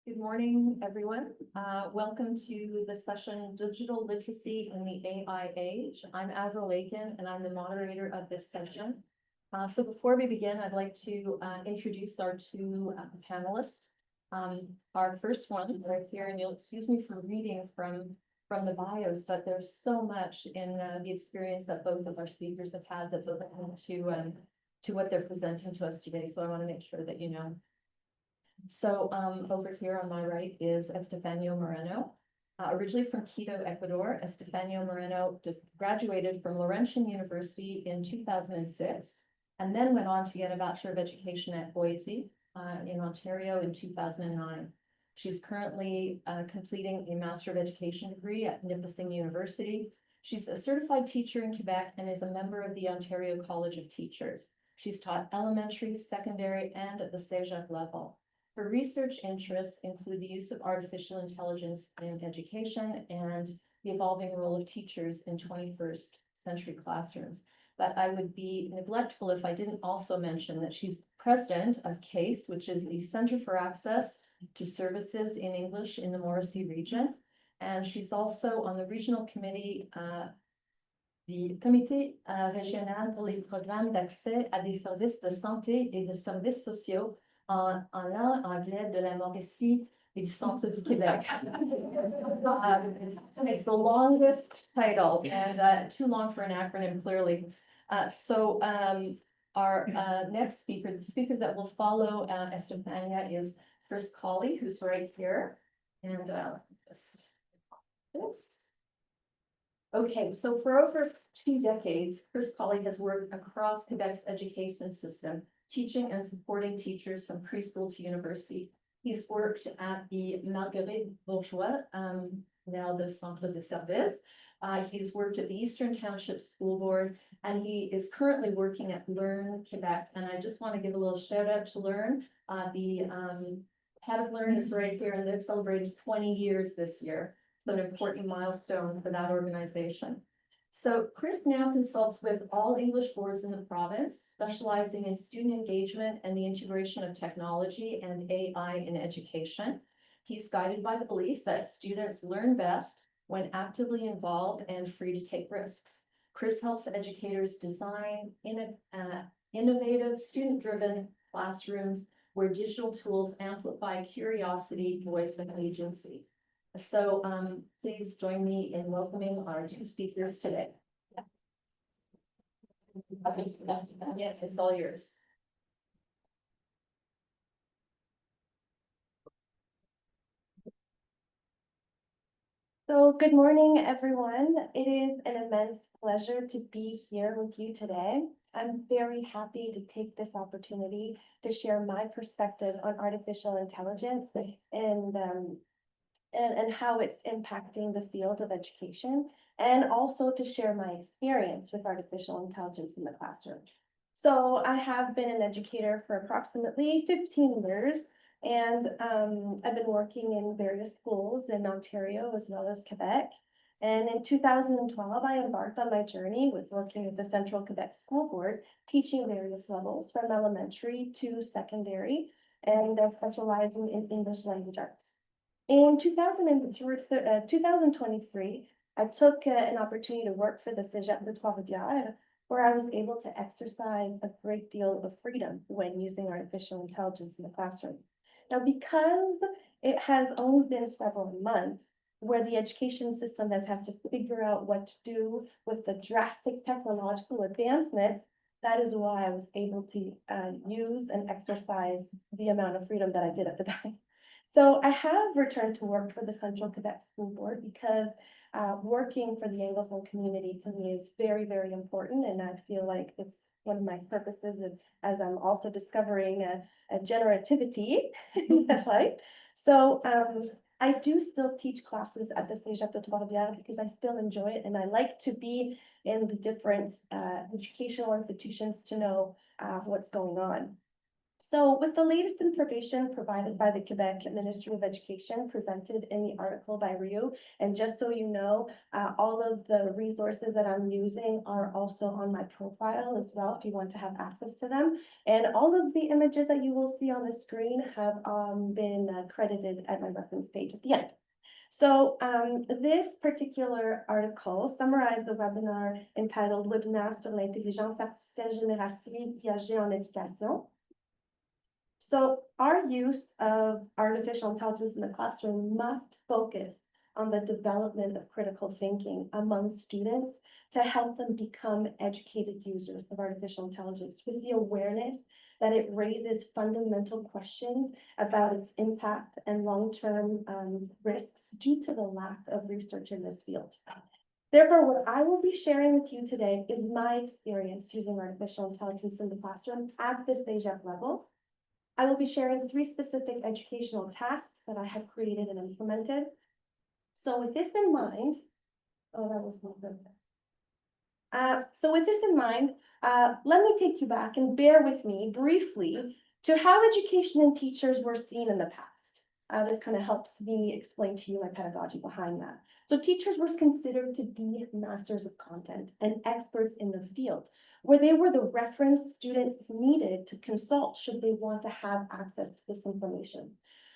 Good morning, everyone. Welcome to the session Digital Literacy in the AI Age. I'm Azra Lakin, and I'm the moderator of this session. So before we begin, I'd like to introduce our two panelists. Our first one right here, and you'll excuse me for reading from the bios, but there's so much in the experience that both of our speakers have had that's open to what they're presenting to us today. So I want to make sure that you know. So over here on my right is Estefanie Moreno. Originally from Quito, Ecuador, Estefanie Moreno just graduated from Laurentian University in 2006, and then went on to get a Bachelor of Education at Boise in Ontario in 2009. She's currently completing a Master of Education degree at Nipissing University. She's a certified teacher in Quebec and is a member of the Ontario College of Teachers. She's taught elementary, secondary, and at the CEDEC level. Her research interests include the use of artificial intelligence in education and the evolving role of teachers in 21st century classrooms. But I would be neglectful if I didn't also mention that she's president of CASE, which is the Center for Access to Services in English in the Morrissey region. And she's also on the regional committee, the Comité régional pour les programmes d'accès à des services de santé et de services sociaux en langue anglaise de la Mauricie et du centre du Québec. It's the longest title and too long for an acronym, clearly. So our next speaker, the speaker that will follow Estefania, is Chris Colley, who's right here. And just this. Okay, so for over 2 decades, Chris Colley has worked across Quebec's education system, teaching and supporting teachers from preschool to university. He's worked at the Marguerite Bourgeois, now the Centre de Services. He's worked at the Eastern Township School Board, and he is currently working at Learn Quebec. And I just want to give a little shout out to Learn. The head of Learn is right here, and they've celebrated 20 years this year. It's an important milestone for that organization. So Chris now consults with all English boards in the province, specializing in student engagement and the integration of technology and AI in education. He's guided by the belief that students learn best when actively involved and free to take risks. Chris helps educators design innovative, student-driven classrooms where digital tools amplify curiosity, voice, and agency. So please join me in welcoming our two speakers today. Yeah, it's all yours. So good morning, everyone. It is an immense pleasure to be here with you today. I'm very happy to take this opportunity to share my perspective on artificial intelligence and how it's impacting the field of education, and also to share my experience with artificial intelligence in the classroom. So I have been an educator for approximately 15 years, and I've been working in various schools in Ontario as well as Quebec. And in 2012, I embarked on my journey with working at the Central Quebec School Board, teaching various levels from elementary to secondary, and specializing in English language arts. In 2023, I took an opportunity to work for the CEGEP de Trois-Rivières, where I was able to exercise a great deal of freedom when using artificial intelligence in the classroom. Now, because it has only been several months where the education system has had to figure out what to do with the drastic technological advancements, that is why I was able to use and exercise the amount of freedom that I did at the time. So I have returned to work for the Central Quebec School Board because working for the Anglophone community to me is very, very important. And I feel like it's one of my purposes as I'm also discovering a generativity in my life. So I do still teach classes at the CEGEP de Trois-Rivières because I still enjoy it. And I like to be in the different educational institutions to know what's going on. So with the latest information provided by the Quebec Ministry of Education presented in the article by Rio, and just so you know, all of the resources that I'm using are also on my profile as well, if you want to have access to them. And all of the images that you will see on the screen have been credited at my reference page at the end. So this particular article summarized the webinar entitled Webinaire sur l'intelligence artificielle générative IAG en éducation. So our use of artificial intelligence in the classroom must focus on the development of critical thinking among students to help them become educated users of artificial intelligence with the awareness that it raises fundamental questions about its impact and long-term risks due to the lack of research in this field. Therefore, what I will be sharing with you today is my experience using artificial intelligence in the classroom at the CEGEP level. I will be sharing 3 specific educational tasks that I have created and implemented. So with this in mind, let me take you back and bear with me briefly to how education and teachers were seen in the past. This kind of helps me explain to you my pedagogy behind that. So teachers were considered to be masters of content and experts in the field, where they were the reference students needed to consult should they want to have access to this information.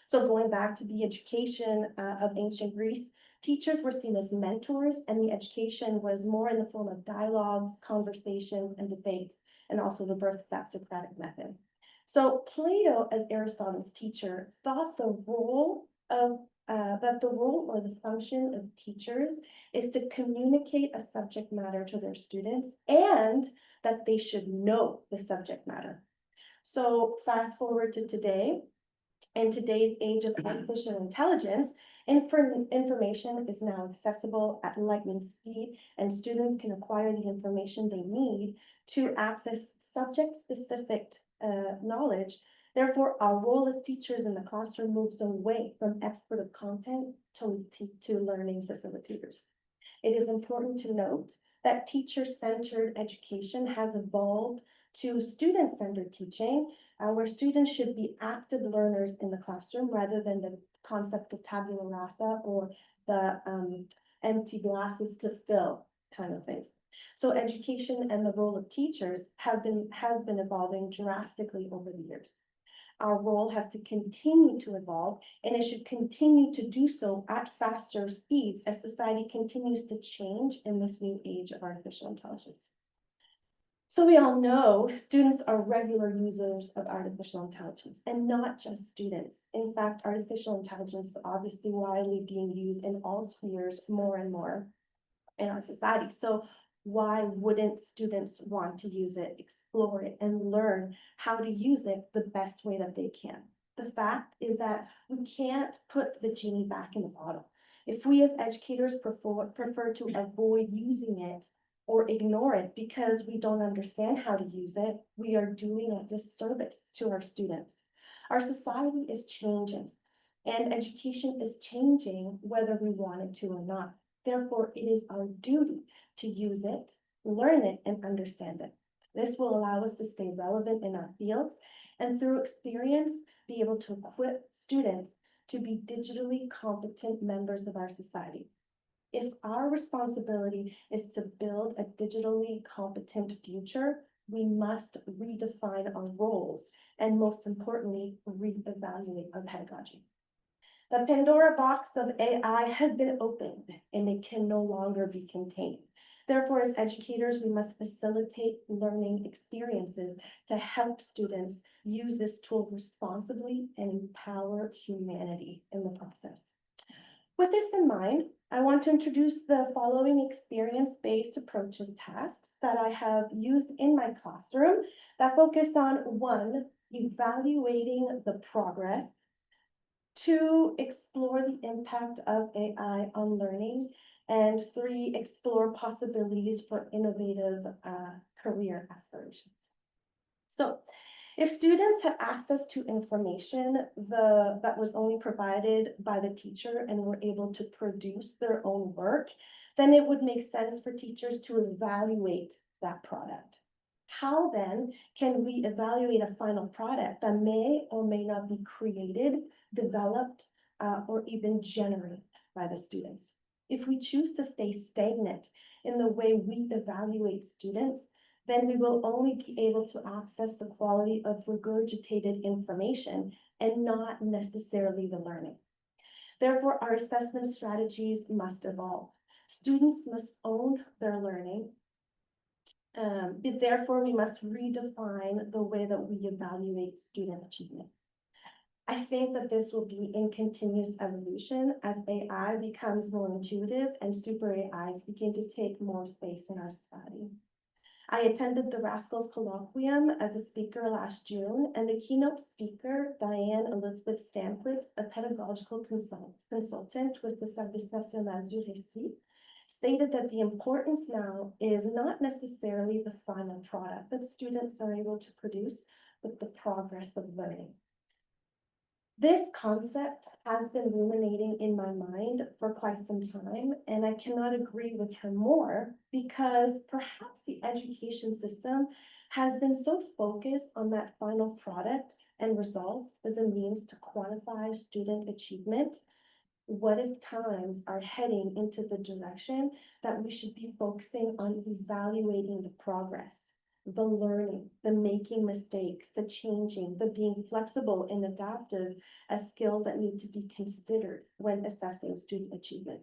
So going back to the education of ancient Greece, teachers were seen as mentors, and the education was more in the form of dialogues, conversations, and debates, and also the birth of that Socratic method. So Plato, as Aristotle's teacher, thought the role or the function of teachers is to communicate a subject matter to their students and that they should know the subject matter. So fast forward to today. In today's age of artificial intelligence, information is now accessible at lightning speed, and students can acquire the information they need to access subject-specific knowledge. Therefore, our role as teachers in the classroom moves away from expert of content to learning facilitators. It is important to note that teacher-centered education has evolved to student-centered teaching, where students should be active learners in the classroom rather than the concept of tabula rasa or the empty glasses to fill kind of thing. So education and the role of teachers has been evolving drastically over the years. Our role has to continue to evolve, and it should continue to do so at faster speeds as society continues to change in this new age of artificial intelligence. So we all know students are regular users of artificial intelligence, and not just students. In fact, artificial intelligence is obviously widely being used in all spheres more and more in our society. So why wouldn't students want to use it, explore it, and learn how to use it the best way that they can? The fact is that we can't put the genie back in the bottle. If we as educators prefer to avoid using it or ignore it because we don't understand how to use it, we are doing a disservice to our students. Our society is changing, and education is changing whether we want it to or not. Therefore, it is our duty to use it, learn it, and understand it. This will allow us to stay relevant in our fields, and through experience, be able to equip students to be digitally competent members of our society. If our responsibility is to build a digitally competent future, we must redefine our roles and, most importantly, reevaluate our pedagogy. The Pandora box of AI has been opened, and it can no longer be contained. Therefore, as educators, we must facilitate learning experiences to help students use this tool responsibly and empower humanity in the process. With this in mind, I want to introduce the following experience-based approaches tasks that I have used in my classroom that focus on 1, evaluating the progress, 2, explore the impact of AI on learning, and 3, explore possibilities for innovative career aspirations. So, if students had access to information that was only provided by the teacher and were able to produce their own work, then it would make sense for teachers to evaluate that product. How then can we evaluate a final product that may or may not be created, developed, or even generated by the students? If we choose to stay stagnant in the way we evaluate students, then we will only be able to access the quality of regurgitated information and not necessarily the learning. Therefore, our assessment strategies must evolve. Students must own their learning. Therefore, we must redefine the way that we evaluate student achievement. I think that this will be in continuous evolution as AI becomes more intuitive and super AIs begin to take more space in our society. I attended the Rascals Colloquium as a speaker last June, and the keynote speaker, Diane Elizabeth Stamplitz, a pedagogical consultant with the Service National du Récit, stated that the importance now is not necessarily the final product that students are able to produce, but the progress of learning. This concept has been ruminating in my mind for quite some time, and I cannot agree with her more because perhaps the education system has been so focused on that final product and results as a means to quantify student achievement. What if times are heading into the direction that we should be focusing on evaluating the progress, the learning, the making mistakes, the changing, the being flexible and adaptive as skills that need to be considered when assessing student achievement.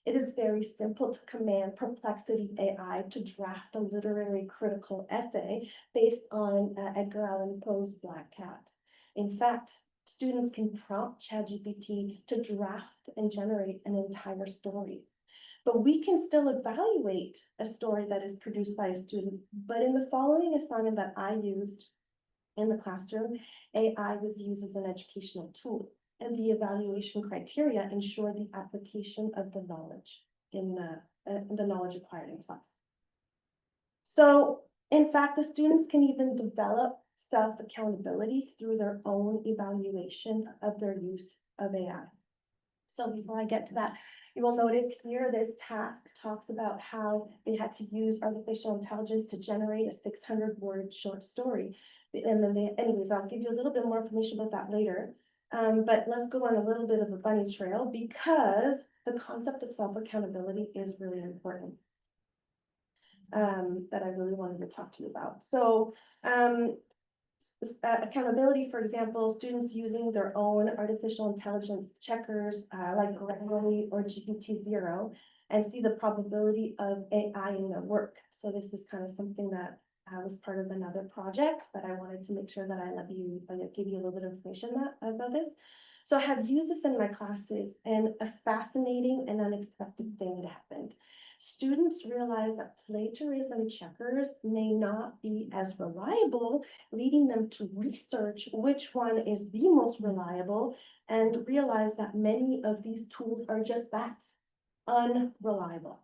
It is very simple to command Perplexity AI to draft a literary critical essay based on Edgar Allan Poe's Black Cat. In fact, students can prompt ChatGPT to draft and generate an entire story. But we can still evaluate a story that is produced by a student. But in the following assignment that I used in the classroom, AI was used as an educational tool, and the evaluation criteria ensure the application of the knowledge in the knowledge acquired in class. So, in fact, the students can even develop self-accountability through their own evaluation of their use of AI. So before I get to that, you will notice here this task talks about how they had to use artificial intelligence to generate a 600-word short story. And then anyways, I'll give you a little bit more information about that later. But let's go on a little bit of a bunny trail because the concept of self-accountability is really important. That I really wanted to talk to you about. So accountability, for example, students using their own artificial intelligence checkers like Colley or GPT-0 and see the probability of AI in their work. So this is kind of something that was part of another project, but I wanted to make sure that I give you a little bit of information about this. So I have used this in my classes, and a fascinating and unexpected thing had happened. Students realized that plagiarism checkers may not be as reliable, leading them to research which one is the most reliable and realize that many of these tools are just that, unreliable.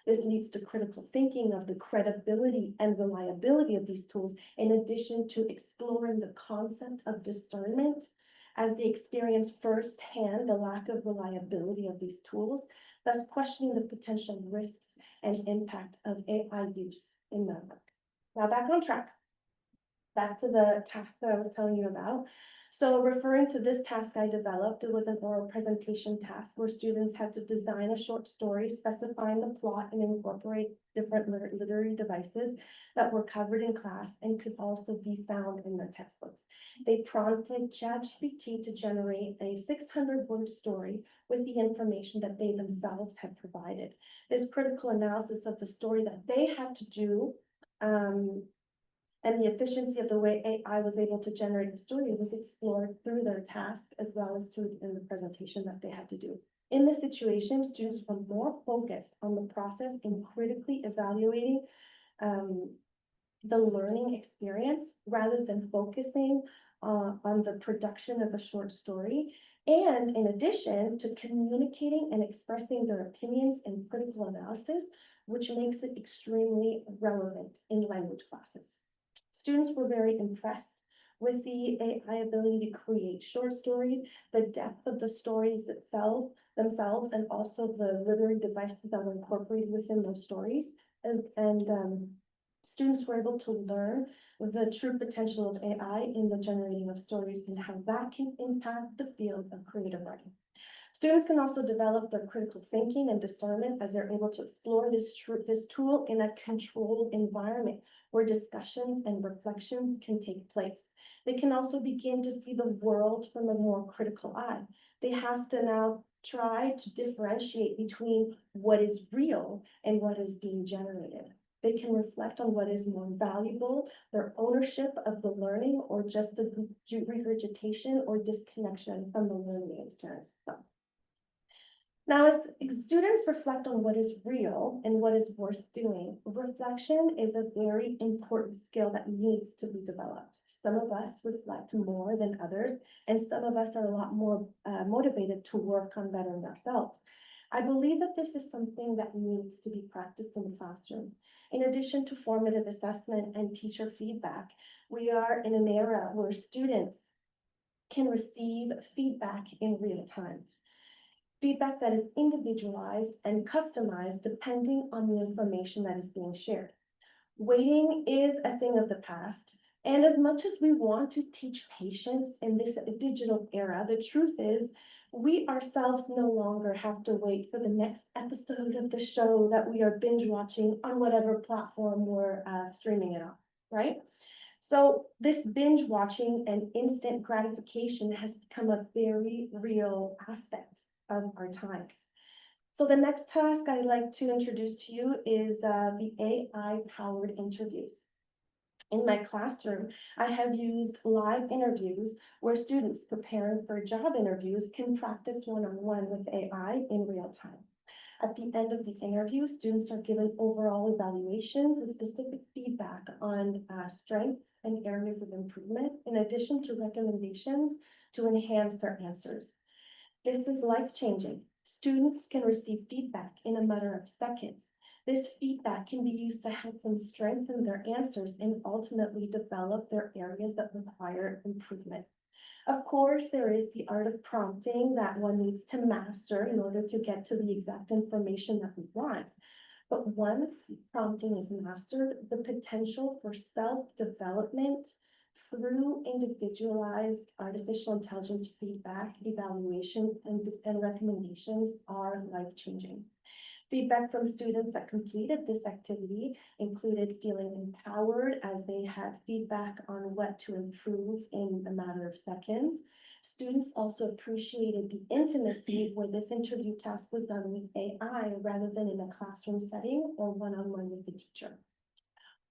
This leads to critical thinking of the credibility and reliability of these tools, in addition to exploring the concept of discernment as they experience firsthand the lack of reliability of these tools, thus questioning the potential risks and impact of AI use in their work. Now back on track. Back to the task that I was telling you about. So referring to this task I developed, it was an oral presentation task where students had to design a short story specifying the plot and incorporate different literary devices that were covered in class and could also be found in their textbooks. They prompted ChatGPT to generate a 600-word story with the information that they themselves had provided. This critical analysis of the story that they had to do and the efficiency of the way AI was able to generate the story was explored through their task as well as through in the presentation that they had to do. In this situation, students were more focused on the process and critically evaluating the learning experience rather than focusing on the production of a short story. And in addition to communicating and expressing their opinions and critical analysis, which makes it extremely relevant in language classes. Students were very impressed with the AI ability to create short stories, the depth of the stories themselves, and also the literary devices that were incorporated within those stories. And Students were able to learn the true potential of AI in the generating of stories and how that can impact the field of creative writing. Students can also develop their critical thinking and discernment as they're able to explore this tool in a controlled environment where discussions and reflections can take place. They can also begin to see the world from a more critical eye. They have to now try to differentiate between what is real and what is being generated. They can reflect on what is more valuable, their ownership of the learning, or just the regurgitation or disconnection from the learning experience itself. Now, as students reflect on what is real and what is worth doing, reflection is a very important skill that needs to be developed. Some of us reflect more than others, and some of us are a lot more motivated to work on bettering ourselves. I believe that this is something that needs to be practiced in the classroom. In addition to formative assessment and teacher feedback, we are in an era where students can receive feedback in real time. Feedback that is individualized and customized depending on the information that is being shared. Waiting is a thing of the past, and as much as we want to teach patience in this digital era, the truth is we ourselves no longer have to wait for the next episode of the show that we are binge watching on whatever platform we're streaming it on, right? So this binge watching and instant gratification has become a very real aspect of our times. So the next task I'd like to introduce to you is the AI-powered interviews. In my classroom, I have used live interviews where students preparing for job interviews can practice one-on-one with AI in real time. At the end of the interview, students are given overall evaluations and specific feedback on strengths and areas of improvement, in addition to recommendations to enhance their answers. This is life-changing. Students can receive feedback in a matter of seconds. This feedback can be used to help them strengthen their answers and ultimately develop their areas that require improvement. Of course, there is the art of prompting that one needs to master in order to get to the exact information that we want. But once prompting is mastered, the potential for self-development through individualized artificial intelligence feedback, evaluation, and recommendations are life-changing. Feedback from students that completed this activity included feeling empowered as they had feedback on what to improve in a matter of seconds. Students also appreciated the intimacy where this interview task was done with AI rather than in a classroom setting or one-on-one with the teacher.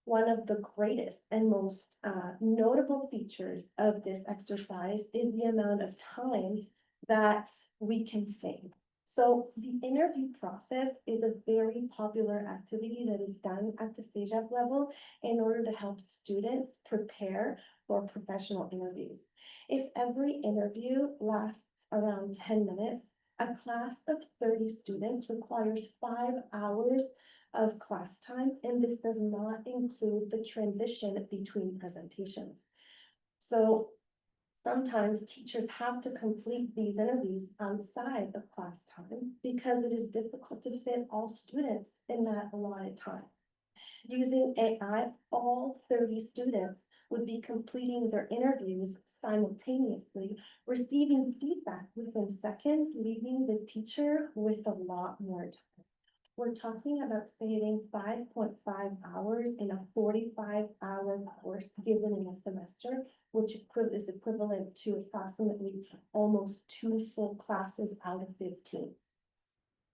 One of the greatest and most notable features of this exercise is the amount of time that we can save. So the interview process is a very popular activity that is done at the CEDEC level in order to help students prepare for professional interviews. If every interview lasts around 10 minutes, a class of 30 students requires 5 hours of class time, and this does not include the transition between presentations. So sometimes teachers have to complete these interviews outside of class time because it is difficult to fit all students in that allotted time. Using AI, all 30 students would be completing their interviews simultaneously, receiving feedback within seconds, leaving the teacher with a lot more time. We're talking about saving 5.5 hours in a 45-hour course given in a semester, which is equivalent to approximately almost 2 full classes out of 15.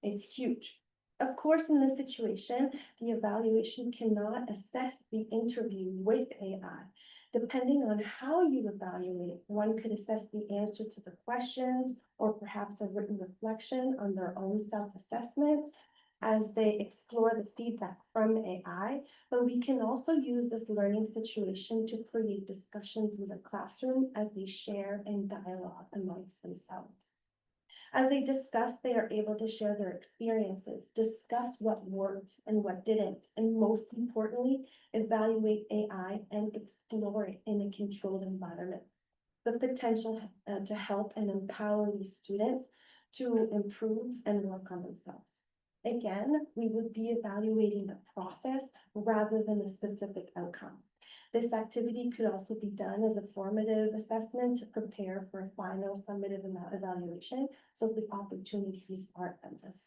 It's huge. Of course, in this situation, the evaluation cannot assess the interview with AI. Depending on how you evaluate, one could assess the answer to the questions or perhaps a written reflection on their own self-assessment as they explore the feedback from AI, but we can also use this learning situation to create discussions in the classroom as they share and dialogue amongst themselves. As they discuss, they are able to share their experiences, discuss what worked and what didn't, and most importantly, evaluate AI and explore it in a controlled environment. The potential to help and empower these students to improve and work on themselves. Again, we would be evaluating the process rather than a specific outcome. This activity could also be done as a formative assessment to prepare for a final summative evaluation, so the opportunities are endless.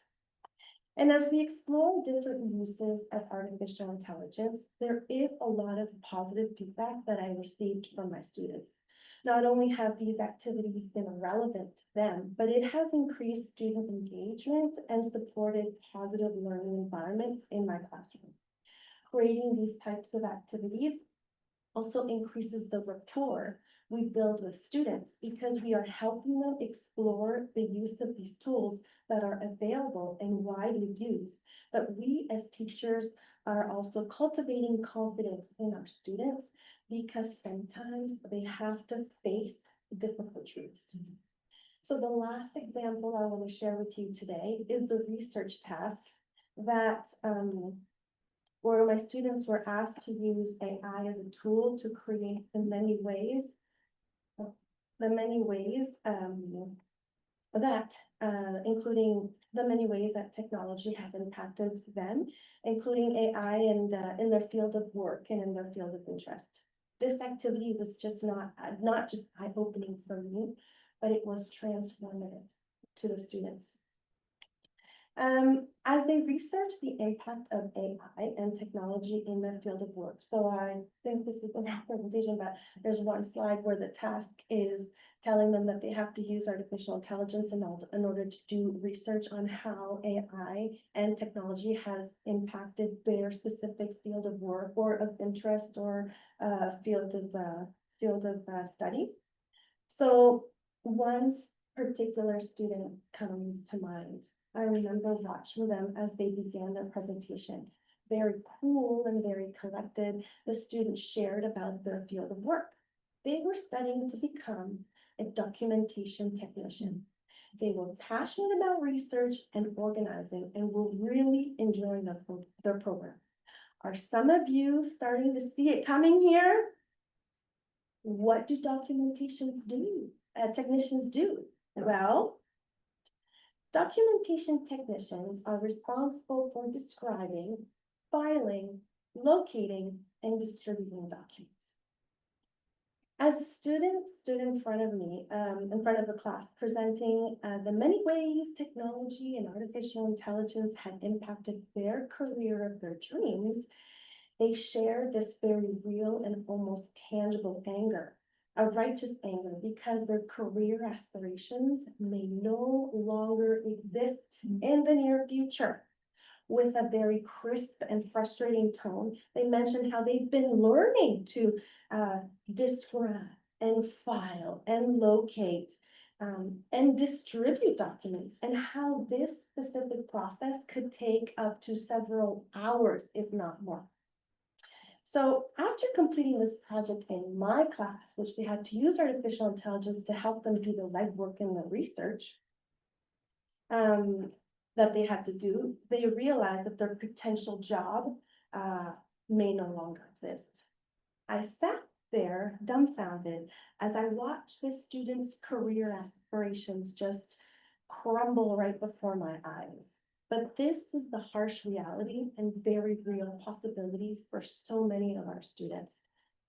And as we explore different uses of artificial intelligence, there is a lot of positive feedback that I received from my students. Not only have these activities been relevant to them, but it has increased student engagement and supported positive learning environments in my classroom. Creating these types of activities also increases the rapport we build with students because we are helping them explore the use of these tools that are available and widely used. But we as teachers are also cultivating confidence in our students because sometimes they have to face difficult truths. So the last example I want to share with you today is the research task that where my students were asked to use AI as a tool to create the many ways including the many ways that technology has impacted them, including AI in their field of work and in their field of interest. This activity was just not just eye-opening for me, but it was transformative to the students. As they research the impact of AI and technology in their field of work. So I think this is a long presentation, but there's one slide where the task is telling them that they have to use artificial intelligence in order to do research on how AI and technology has impacted their specific field of work or of interest or field of study. So one particular student comes to mind. I remember watching them as they began their presentation. Very cool and very collected, the students shared about their field of work. They were studying to become a documentation technician. They were passionate about research and organizing and were really enjoying their program. Are some of you starting to see it coming here? What do technicians do? Well, documentation technicians are responsible for describing, filing, locating, and distributing documents. As a student stood in front of me, in front of the class, presenting the many ways technology and artificial intelligence had impacted their career of their dreams, they shared this very real and almost tangible anger. A righteous anger because their career aspirations may no longer exist in the near future. With a very crisp and frustrating tone, they mentioned how they've been learning to describe and file and locate and distribute documents, and how this specific process could take up to several hours, if not more. So after completing this project in my class, which they had to use artificial intelligence to help them do the legwork and the research that they had to do, they realized that their potential job may no longer exist. I sat there dumbfounded as I watched the students' career aspirations just crumble right before my eyes. But this is the harsh reality and very real possibility for so many of our students.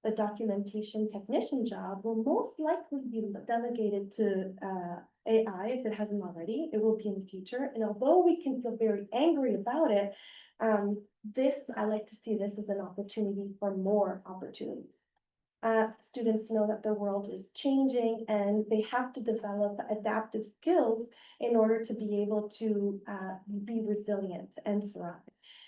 The documentation technician job will most likely be delegated to AI if it hasn't already. It will be in the future. And although we can feel very angry about it, I like to see this as an opportunity for more opportunities. Students know that the world is changing and they have to develop adaptive skills in order to be able to be resilient and thrive.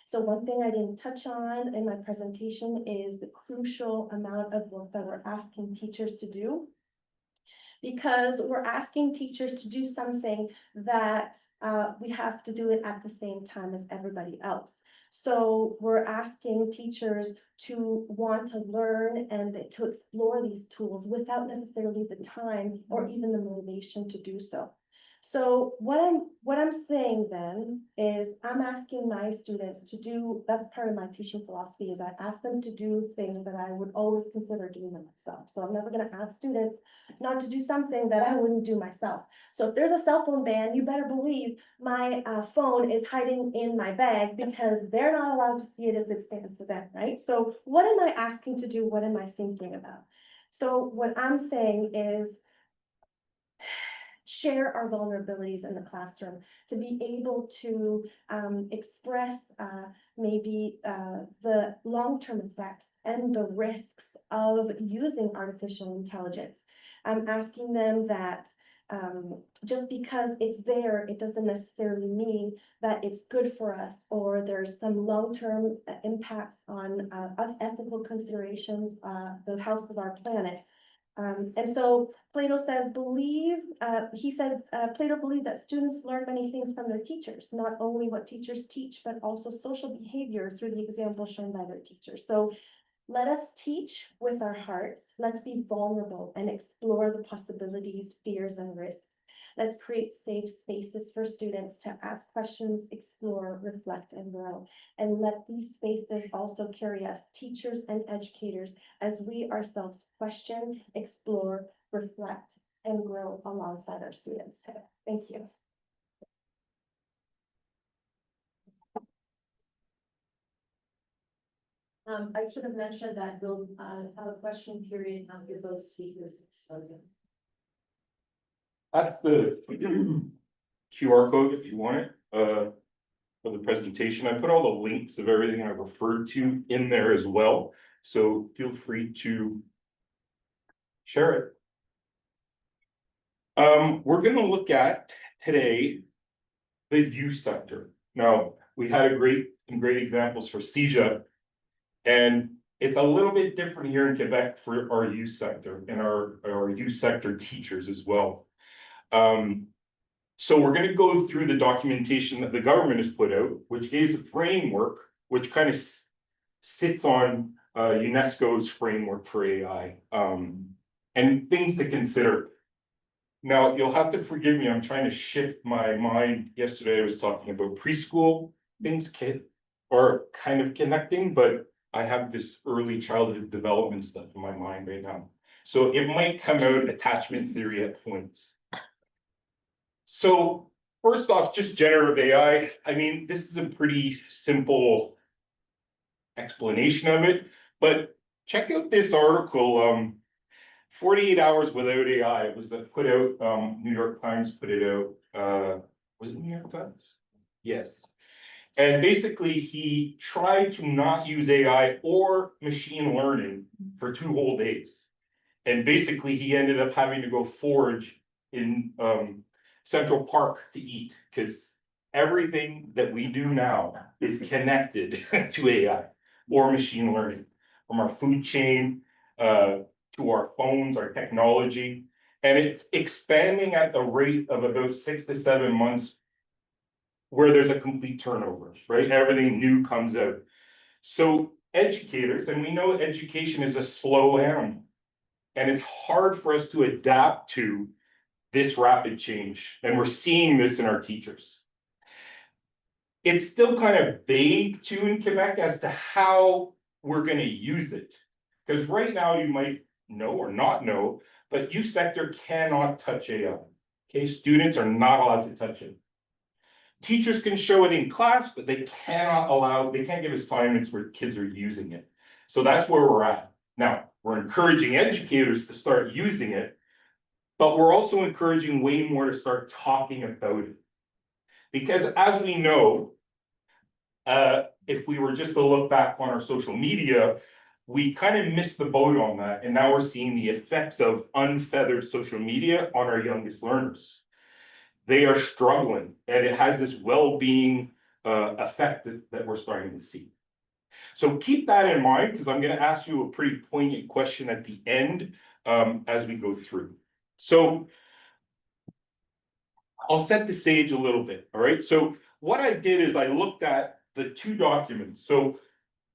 So one thing I didn't touch on in my presentation is the crucial amount of work that we're asking teachers to do. Because we're asking teachers to do something that we have to do it at the same time as everybody else. So we're asking teachers to want to learn and to explore these tools without necessarily the time or even the motivation to do so. So what I'm saying then is I'm asking my students to do, that's part of my teaching philosophy, is I ask them to do things that I would always consider doing them myself. So I'm never gonna ask students not to do something that I wouldn't do myself. So if there's a cell phone ban, you better believe my phone is hiding in my bag because they're not allowed to see it if it's banned for them, right? So what am I asking to do? What am I thinking about? So what I'm saying is share our vulnerabilities in the classroom, to be able to express maybe the long-term effects and the risks of using artificial intelligence. I'm asking them that just because it's there, it doesn't necessarily mean that it's good for us, or there's some long-term impacts on ethical considerations, the health of our planet. And so Plato says, Plato believed that students learn many things from their teachers, not only what teachers teach, but also social behavior through the example shown by their teachers. So let us teach with our hearts. Let's be vulnerable and explore the possibilities, fears, and risks. Let's create safe spaces for students to ask questions, explore, reflect, and grow. And let these spaces also carry us, teachers and educators, as we ourselves question, explore, reflect, and grow alongside our students. Thank you. I should have mentioned that we'll have a question period after both speakers have spoken. That's the QR code if you want it, for the presentation. I put all the links of everything I referred to in there as well. So feel free to share it. We're gonna look at today the youth sector. Now, we had some great examples for CEDEC, and it's a little bit different here in Quebec for our youth sector and our youth sector teachers as well. So we're going to go through the documentation that the government has put out, which gives a framework, which kind of sits on UNESCO's framework for AI, and things to consider. Now, you'll have to forgive me, I'm trying to shift my mind. Yesterday, I was talking about preschool things, or kind of connecting, but I have this early childhood development stuff in my mind right now. So it might come out attachment theory at points. So first off, just generative AI. I mean, this is a pretty simple explanation of it, but check out this article, 48 hours without AI. It was put out, New York Times put it out. Was it New York Times? Yes. And basically he tried to not use AI or machine learning for 2 whole days. And basically he ended up having to go forage in Central Park to eat, because everything that we do now is connected to AI or machine learning, from our food chain to our phones, our technology, and it's expanding at the rate of about 6 to 7 months where there's a complete turnover, right? Everything new comes out. So educators, and we know education is a slow animal, and it's hard for us to adapt to this rapid change, and we're seeing this in our teachers. It's still kind of vague too in Quebec as to how we're going to use it, because right now you might know or not know, but youth sector cannot touch AI. Okay, students are not allowed to touch it. Teachers can show it in class, but they can't give assignments where kids are using it. So that's where we're at. Now, we're encouraging educators to start using it, but we're also encouraging way more to start talking about it. Because as we know, if we were just to look back on our social media, we kind of missed the boat on that. And now we're seeing the effects of unfeathered social media on our youngest learners. They are struggling, and it has this well-being effect that we're starting to see. So keep that in mind, because I'm going to ask you a pretty poignant question at the end as we go through. So I'll set the stage a little bit, all right? So what I did is I looked at the 2 documents. So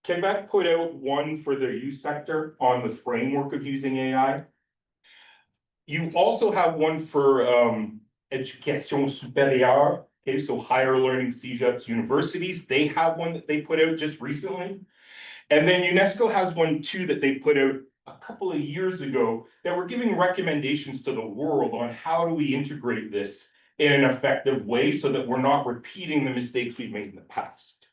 Quebec put out one for the youth sector on the framework of using AI. You also have one for Education supérieure, okay, so higher learning CEGEPs, universities, they have one that they put out just recently. And then UNESCO has one too that they put out a couple of years ago that were giving recommendations to the world on how do we integrate this in an effective way so that we're not repeating the mistakes we've made in the past.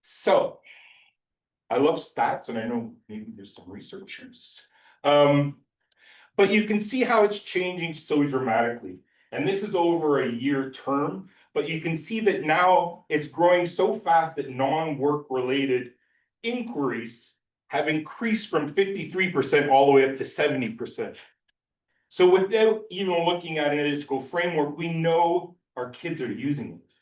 So I love stats, and I know maybe there's some researchers. But you can see how it's changing so dramatically. And this is over a year term, but you can see that now it's growing so fast that non-work related inquiries have increased from 53% all the way up to 70%. So without even looking at an analytical framework, we know our kids are using it,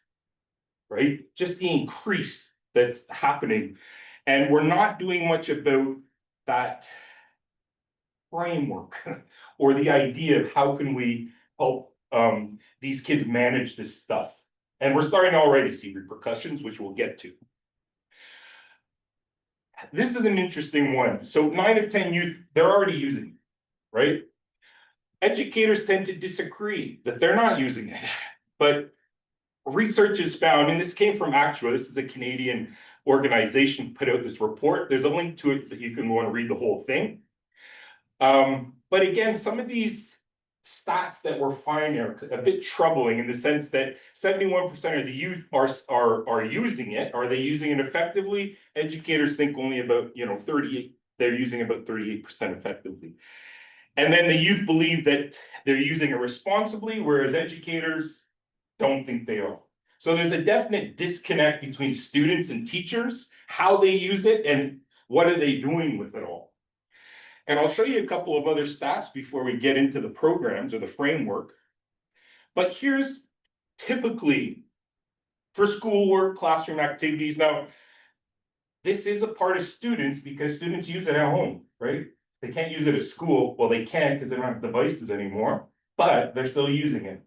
right? Just the increase that's happening. And we're not doing much about that framework or the idea of how can we help these kids manage this stuff. And we're starting to already see repercussions, which we'll get to. This is an interesting one. So 9 of 10 youth, they're already using it, right? Educators tend to disagree that they're not using it, but research has found, and this came from Actua, this is a Canadian organization, put out this report. There's a link to it that you can want to read the whole thing. But again, some of these stats that we're finding are a bit troubling in the sense that 71% of the youth are using it. Are they using it effectively? Educators think only about 38. They're using about 38% effectively. And then the youth believe that they're using it responsibly, whereas educators don't think they are. So there's a definite disconnect between students and teachers, how they use it and what are they doing with it all. And I'll show you a couple of other stats before we get into the programs or the framework. But here's typically for schoolwork, classroom activities. Now, this is a part of students because students use it at home, right? They can't use it at school. Well, they can because they don't have devices anymore, but they're still using it.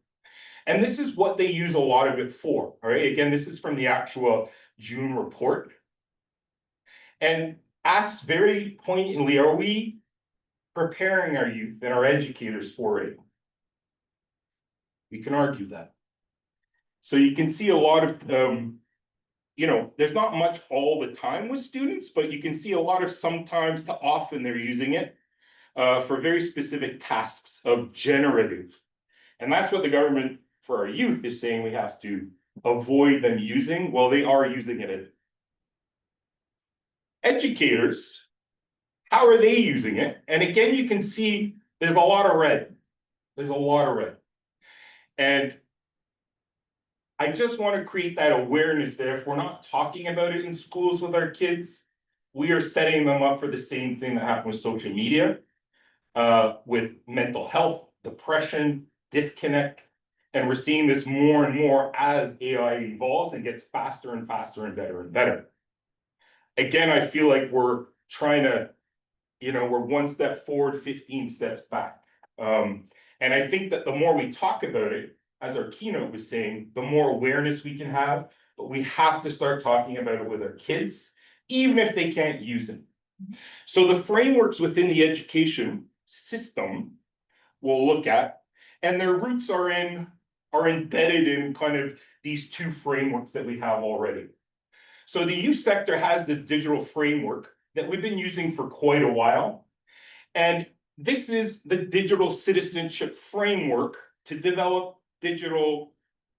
And this is what they use a lot of it for, all right? Again, this is from the actual June report. And asks very poignantly, are we preparing our youth and our educators for it? We can argue that. So you can see a lot of, there's not much all the time with students, but you can see a lot of sometimes to often they're using it for very specific tasks of generative. And that's what the government for our youth is saying we have to avoid them using. Well, they are using it. Educators, how are they using it? And again, you can see there's a lot of red. There's a lot of red. And I just want to create that awareness that if we're not talking about it in schools with our kids, we are setting them up for the same thing that happened with social media, with mental health, depression, disconnect. And we're seeing this more and more as AI evolves and gets faster and faster and better and better. Again, I feel like we're trying to, we're one step forward, 15 steps back. And I think that the more we talk about it, as our keynote was saying, the more awareness we can have, but we have to start talking about it with our kids, even if they can't use it. So the frameworks within the education system we'll look at, and their roots are embedded in kind of these two frameworks that we have already. So the youth sector has this digital framework that we've been using for quite a while. And this is the digital citizenship framework to develop digital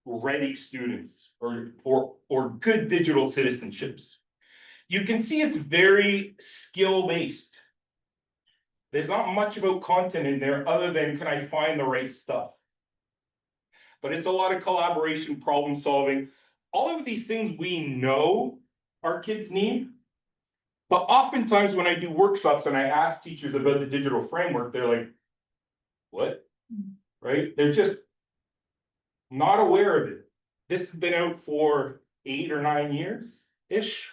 ready students or good digital citizenships. You can see it's very skill-based. There's not much about content in there other than can I find the right stuff? But it's a lot of collaboration, problem solving. All of these things we know our kids need. But oftentimes when I do workshops and I ask teachers about the digital framework, they're like, what? Right? They're just not aware of it. This has been out for 8 or 9 years-ish,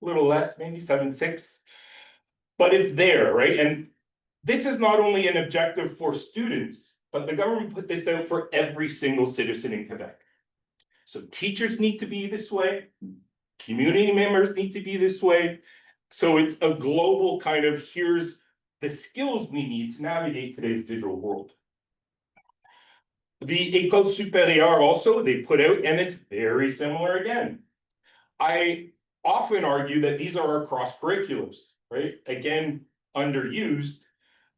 a little less, maybe 7, 6. But it's there, right? And this is not only an objective for students, but the government put this out for every single citizen in Quebec. So teachers need to be this way. Community members need to be this way. So it's a global kind of, here's the skills we need to navigate today's digital world. The École Supérieure also, they put out, and it's very similar again. I often argue that these are our cross curriculums, right? Again, underused,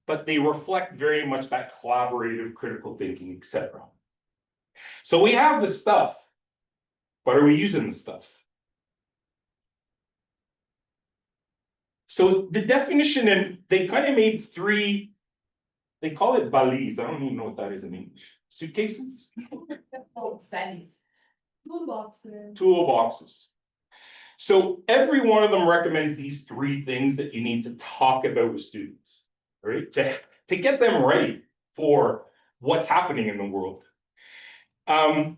but they reflect very much that collaborative critical thinking, etc. So we have the stuff, but are we using the stuff? So the definition, and they kind of made three, they call it balises. I don't even know what that is in English. Suitcases? Toolboxes. Toolboxes. So every one of them recommends these three things that you need to talk about with students, right? To get them ready for what's happening in the world. And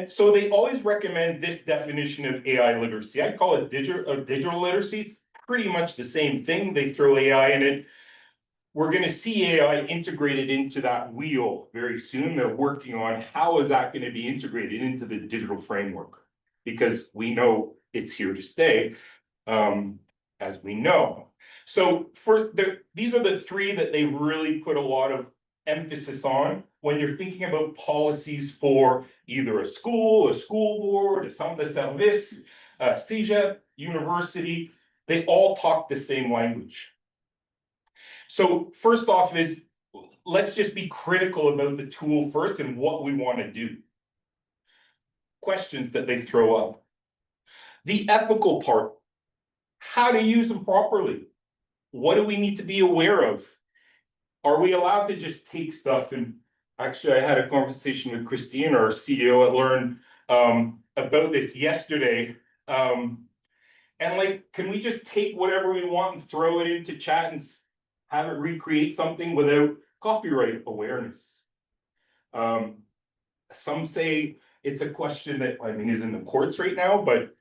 so they always recommend this definition of AI literacy. I call it digital literacy. It's pretty much the same thing. They throw AI in it. We're going to see AI integrated into that wheel very soon. They're working on how is that going to be integrated into the digital framework, because we know it's here to stay, as we know. So these are the three that they really put a lot of emphasis on when you're thinking about policies for either a school board, a centre de service, a CEGEP, university. They all talk the same language. So first off is, let's just be critical about the tool first and what we want to do. Questions that they throw up. The ethical part, how to use them properly. What do we need to be aware of? Are we allowed to just take stuff? And actually, I had a conversation with Christine, our CEO at Learn, about this yesterday. And like, can we just take whatever we want and throw it into chat and have it recreate something without copyright awareness? Some say it's a question that, I mean, is in the courts right now, but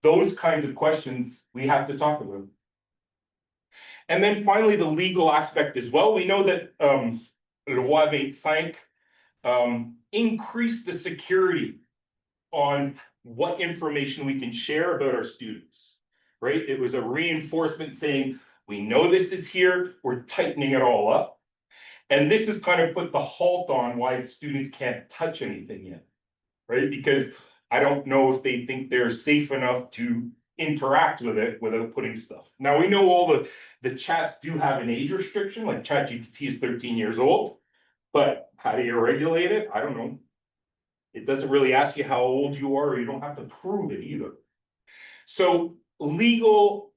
those kinds of questions we have to talk about. And then finally, the legal aspect as well. We know that Loi 25 increased the security on what information we can share about our students, right? It was a reinforcement saying, we know this is here, we're tightening it all up. And this has kind of put the halt on why students can't touch anything yet, right? Because I don't know if they think they're safe enough to interact with it without putting stuff. Now we know all the chats do have an age restriction, like ChatGPT is 13 years old, but how do you regulate it? I don't know. It doesn't really ask you how old you are, or you don't have to prove it either. So legal,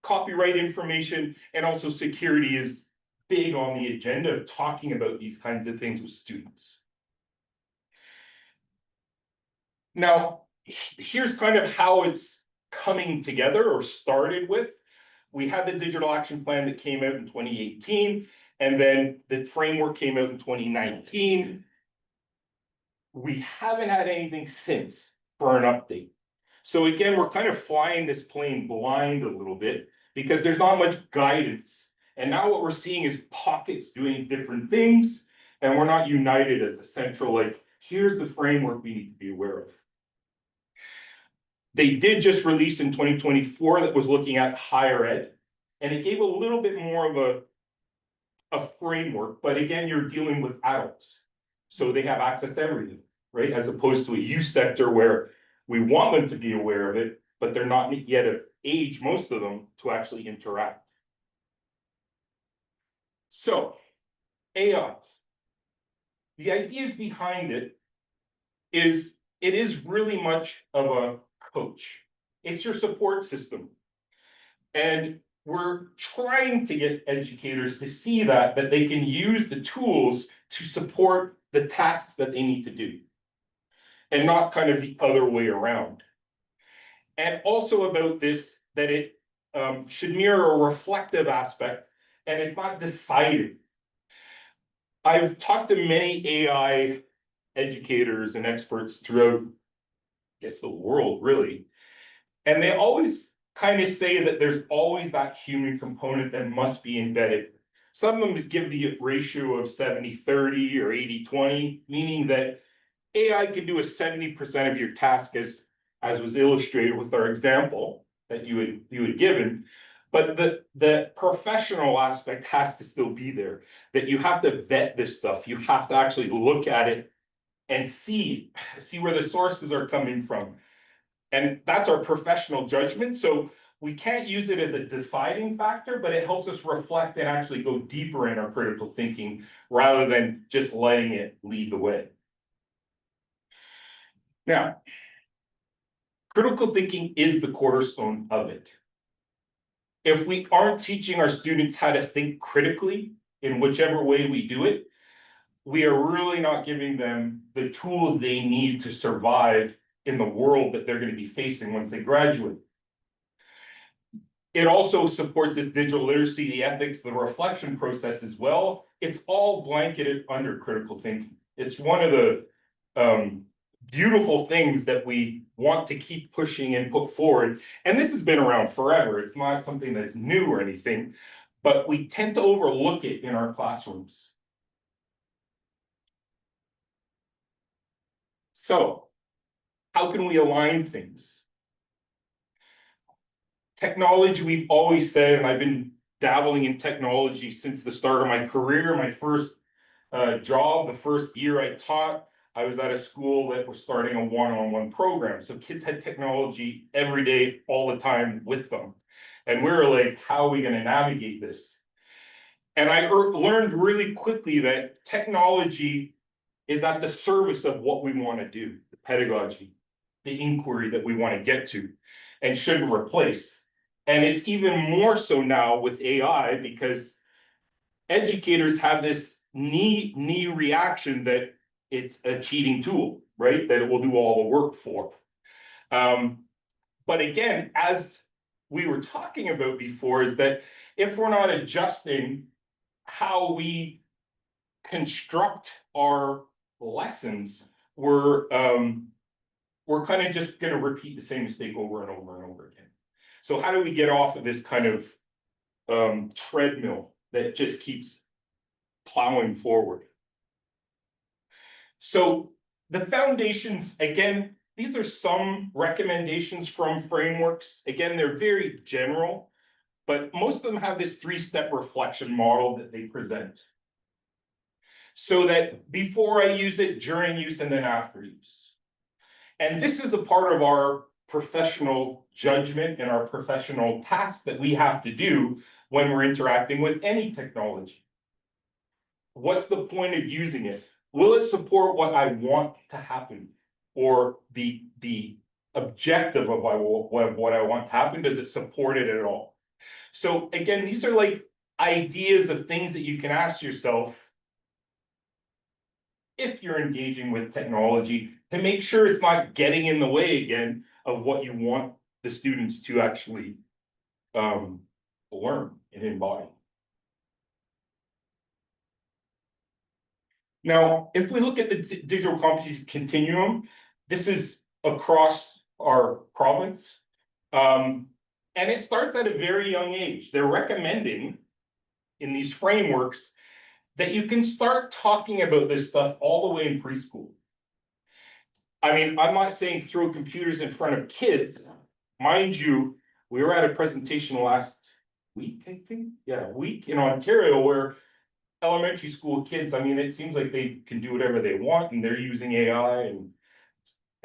copyright information, and also security is big on the agenda of talking about these kinds of things with students. Now, here's kind of how it's coming together or started with. We had the digital action plan that came out in 2018, and then the framework came out in 2019. We haven't had anything since for an update. So again, we're kind of flying this plane blind a little bit because there's not much guidance. And now what we're seeing is pockets doing different things, and we're not united as a central, like, here's the framework we need to be aware of. They did just release in 2024 that was looking at higher ed, and it gave a little bit more of a framework, but again, you're dealing with adults. So they have access to everything, right? As opposed to a youth sector where we want them to be aware of it, but they're not yet of age, most of them, to actually interact. So, AI. The ideas behind it is really much of a coach. It's your support system. And we're trying to get educators to see that they can use the tools to support the tasks that they need to do, and not kind of the other way around. And also about this, that it should mirror a reflective aspect, and it's not decided. I've talked to many AI educators and experts throughout, I guess, the world, really. And they always kind of say that there's always that human component that must be embedded. Some of them give the ratio of 70-30 or 80-20, meaning that AI can do a 70% of your task, as was illustrated with our example that you had given. But the professional aspect has to still be there, that you have to vet this stuff. You have to actually look at it and see where the sources are coming from. And that's our professional judgment. So we can't use it as a deciding factor, but it helps us reflect and actually go deeper in our critical thinking rather than just letting it lead the way. Now, critical thinking is the cornerstone of it. If we aren't teaching our students how to think critically in whichever way we do it, we are really not giving them the tools they need to survive in the world that they're going to be facing once they graduate. It also supports this digital literacy, the ethics, the reflection process as well. It's all blanketed under critical thinking. It's one of the beautiful things that we want to keep pushing and put forward. And this has been around forever. It's not something that's new or anything, but we tend to overlook it in our classrooms. So, how can we align things? Technology, we've always said, and I've been dabbling in technology since the start of my career. My first job, the first year I taught, I was at a school that was starting a one-on-one program. So kids had technology every day, all the time with them. And we were like, how are we going to navigate this? And I learned really quickly that technology is at the service of what we want to do, the pedagogy, the inquiry that we want to get to, and shouldn't replace. And it's even more so now with AI because educators have this knee reaction that it's a cheating tool, right? That it will do all the work for. But again, as we were talking about before, is that if we're not adjusting how we construct our lessons, we're kind of just going to repeat the same mistake over and over and over again. So how do we get off of this kind of treadmill that just keeps plowing forward? So the foundations, again, these are some recommendations from frameworks. Again, they're very general, but most of them have this three-step reflection model that they present. So that before I use it, during use, and then after use. And this is a part of our professional judgment and our professional task that we have to do when we're interacting with any technology. What's the point of using it? Will it support what I want to happen? Or the objective of what I want to happen? Does it support it at all? So again, these are like ideas of things that you can ask yourself if you're engaging with technology to make sure it's not getting in the way again of what you want the students to actually learn and embody. Now, if we look at the digital competency continuum, this is across our province. And it starts at a very young age. They're recommending in these frameworks that you can start talking about this stuff all the way in preschool. I mean, I'm not saying throw computers in front of kids. Mind you, we were at a presentation last week, I think. Yeah, a week in Ontario where elementary school kids, I mean, it seems like they can do whatever they want and they're using AI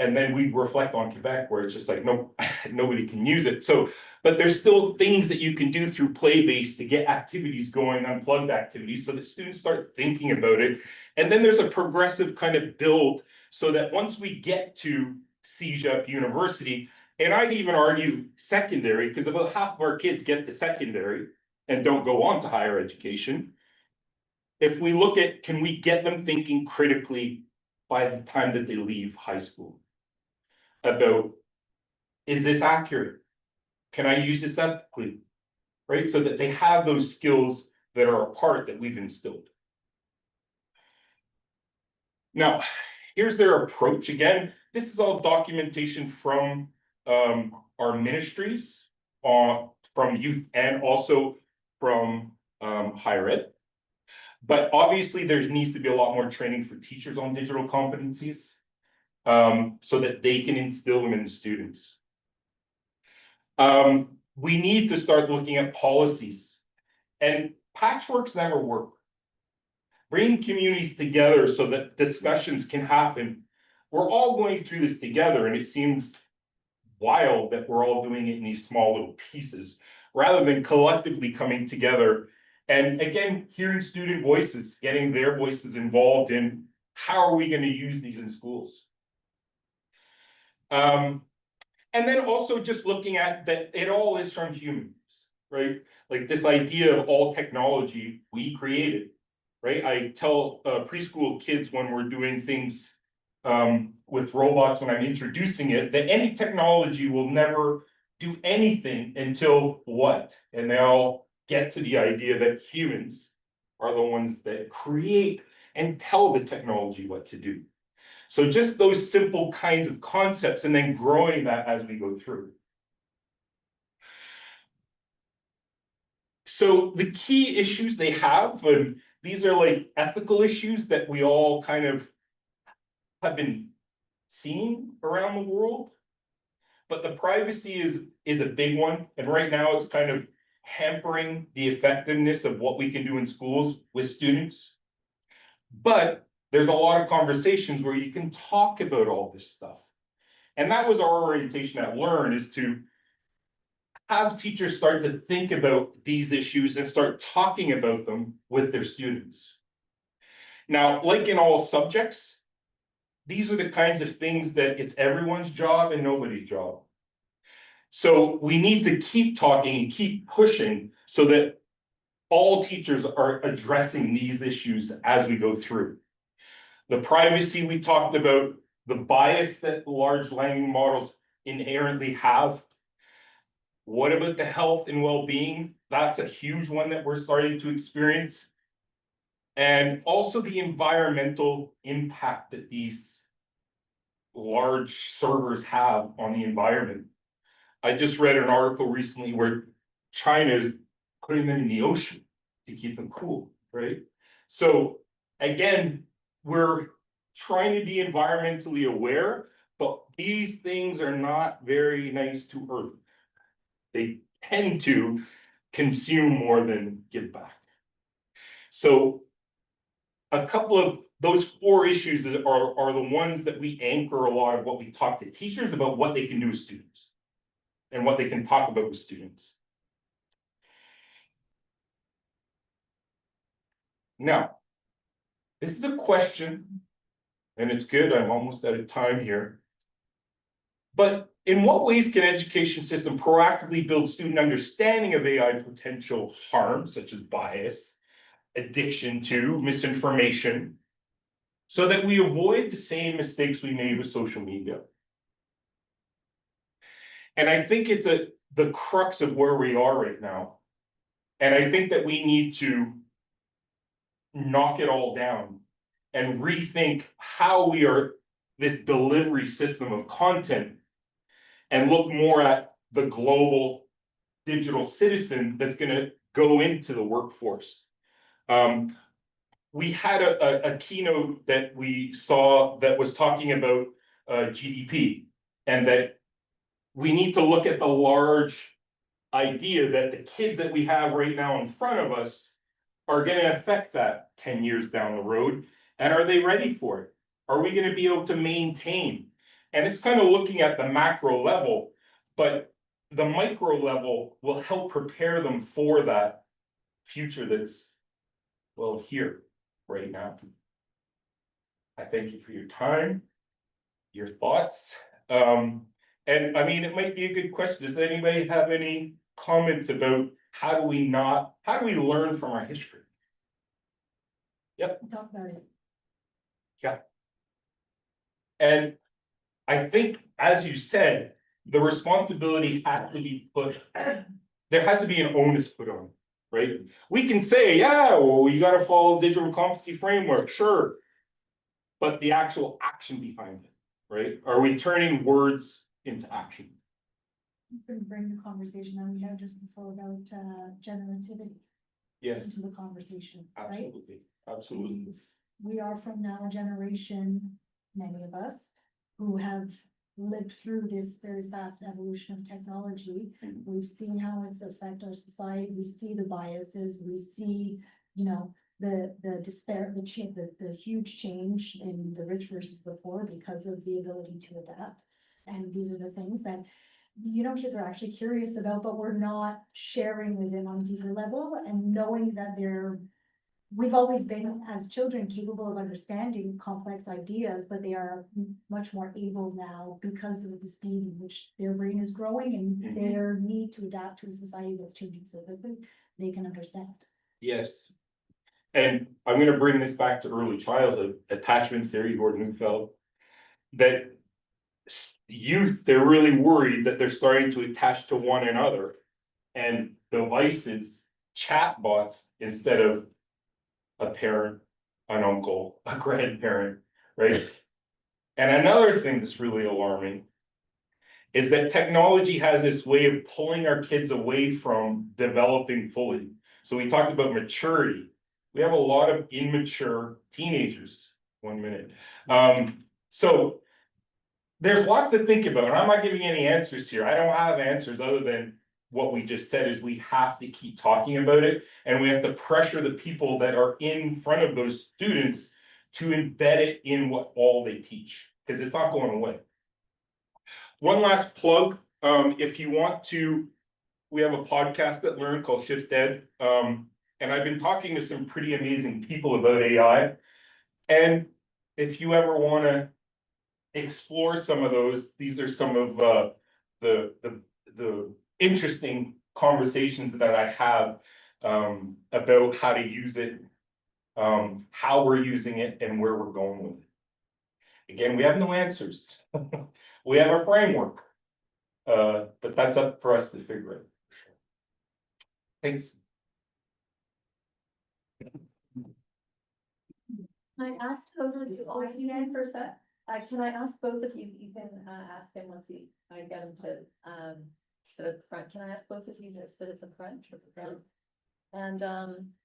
and then we reflect on Quebec where it's just like, no, nobody can use it. So, but there's still things that you can do through play-based to get activities going, unplugged activities, so that students start thinking about it. And then there's a progressive kind of build so that once we get to CEDEC University, and I'd even argue secondary, because about half of our kids get to secondary and don't go on to higher education. If we look at, can we get them thinking critically by the time that they leave high school? About, is this accurate? Can I use this ethically? Right? So that they have those skills that are a part that we've instilled. Now, here's their approach. Again, this is all documentation from our ministries, from youth and also from higher ed. But obviously there needs to be a lot more training for teachers on digital competencies so that they can instill them in the students. we need to start looking at policies. And patchworks never work. Bringing communities together so that discussions can happen. We're all going through this together, and it seems wild that we're all doing it in these small little pieces, rather than collectively coming together. And again, hearing student voices, getting their voices involved in how are we going to use these in schools. And then also just looking at that it all is from humans, right? Like this idea of all technology we created, right? I tell preschool kids when we're doing things with robots, when I'm introducing it, that any technology will never do anything until what? And they all get to the idea that humans are the ones that create and tell the technology what to do. So just those simple kinds of concepts and then growing that as we go through. So the key issues they have, and these are like ethical issues that we all kind of have been seeing around the world. But the privacy is a big one. And right now it's kind of hampering the effectiveness of what we can do in schools with students. But there's a lot of conversations where you can talk about all this stuff. And that was our orientation at Learn, is to have teachers start to think about these issues and start talking about them with their students. Now, like in all subjects, these are the kinds of things that it's everyone's job and nobody's job. So we need to keep talking and keep pushing so that all teachers are addressing these issues as we go through. The privacy we talked about, the bias that large language models inherently have. What about the health and well-being? That's a huge one that we're starting to experience. And also the environmental impact that these large servers have on the environment. I just read an article recently where China is putting them in the ocean to keep them cool, right? So again, we're trying to be environmentally aware, but these things are not very nice to Earth. They tend to consume more than give back. So a couple of those 4 issues are the ones that we anchor a lot of what we talk to teachers about, what they can do with students and what they can talk about with students. Now, this is a question, and it's good, I'm almost out of time here. But in what ways can education system proactively build student understanding of AI potential harm, such as bias, addiction to, misinformation, so that we avoid the same mistakes we made with social media? And I think it's the crux of where we are right now. And I think that we need to knock it all down and rethink how we are this delivery system of content and look more at the global digital citizen that's going to go into the workforce. We had a keynote that we saw that was talking about GDP, and that we need to look at the large idea that the kids that we have right now in front of us are going to affect that 10 years down the road. And are they ready for it? Are we going to be able to maintain? And it's kind of looking at the macro level, but the micro level will help prepare them for that future that's, well, here right now. I thank you for your time, your thoughts. And I mean, it might be a good question. Does anybody have any comments about how do we learn from our history? Yep. Talk about it. Yeah. And I think, as you said, the responsibility has to be put, there has to be an onus put on, right? We can say, yeah, well, you got to follow digital competency framework, sure. But the actual action behind it, right? Are we turning words into action? You can bring the conversation that we had just before about generativity Yes, into the conversation, right? absolutely, absolutely. We are from now a generation, many of us, who have lived through this very fast evolution of technology. Mhm. We've seen how it's affect our society. We see the biases, we see, you know, the despair, the huge change in the rich versus the poor because of the ability to adapt. And these are the things that, you know, kids are actually curious about, but we're not sharing with them on a deeper level and knowing that we've always been, as children, capable of understanding complex ideas, but they are much more able now because of the speed in which their brain is growing and Mhm. their need to adapt to a society that's changing so quickly, they can understand. Yes. And I'm gonna bring this back to early childhood, attachment theory, Gordon Neufeld. That youth, they're really worried that they're starting to attach to one another. And devices, chatbots, instead of a parent, an uncle, a grandparent, right? And another thing that's really alarming is that technology has this way of pulling our kids away from developing fully. So we talked about maturity. We have a lot of immature teenagers. 1 minute. So there's lots to think about, and I'm not giving any answers here. I don't have answers other than what we just said is we have to keep talking about it, and we have to pressure the people that are in front of those students to embed it in what all they teach, because it's not going away. One last plug, if you want to, we have a podcast at Learn called Shift Ed, and I've been talking to some pretty amazing people about AI. And if you ever want to explore some of those, these are some of the interesting conversations that I have about how to use it, how we're using it, and where we're going with it. Again, we have no answers. We have a framework, but that's up for us to figure out. Thanks. I asked both of you, for a sec. Can I ask both of you, you can ask him once I get him to sit at the front. Can I ask both of you to sit at the front or the front? And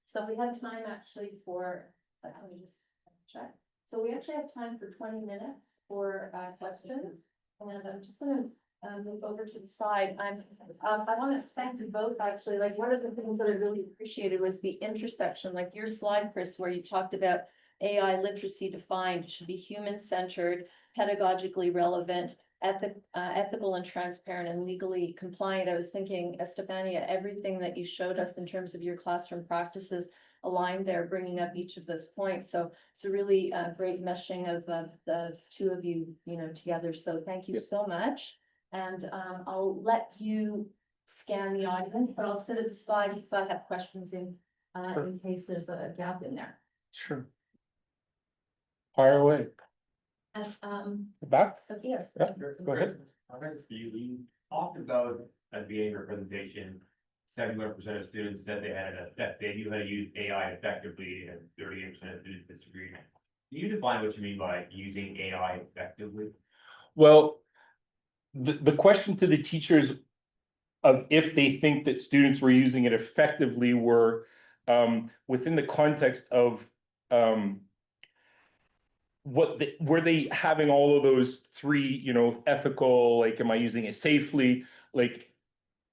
so we have time actually for, let me just check. So we actually have time for 20 minutes for questions. And I'm just gonna move over to the side. I want to thank you both actually. Like one of the things that I really appreciated was the intersection, like your slide, Chris, where you talked about AI literacy defined should be human-centered, pedagogically relevant, ethical and transparent, and legally compliant. I was thinking, Estefania, everything that you showed us in terms of your classroom practices aligned there, bringing up each of those points. So it's a really great meshing of the two of you, together. So thank you so much. And I'll let you scan the audience, but I'll sit at the side because I have questions in case there's a gap in there. Sure. Fire away. And Back? yes. Yeah, go ahead. You talked about at the beginning of your presentation, 71% of students said they knew how to use AI effectively, and 38% of students disagreed. Can you define what you mean by using AI effectively? Well, the question to the teachers of if they think that students were using it effectively were within the context of were they having all of those three, ethical, like, am I using it safely? Like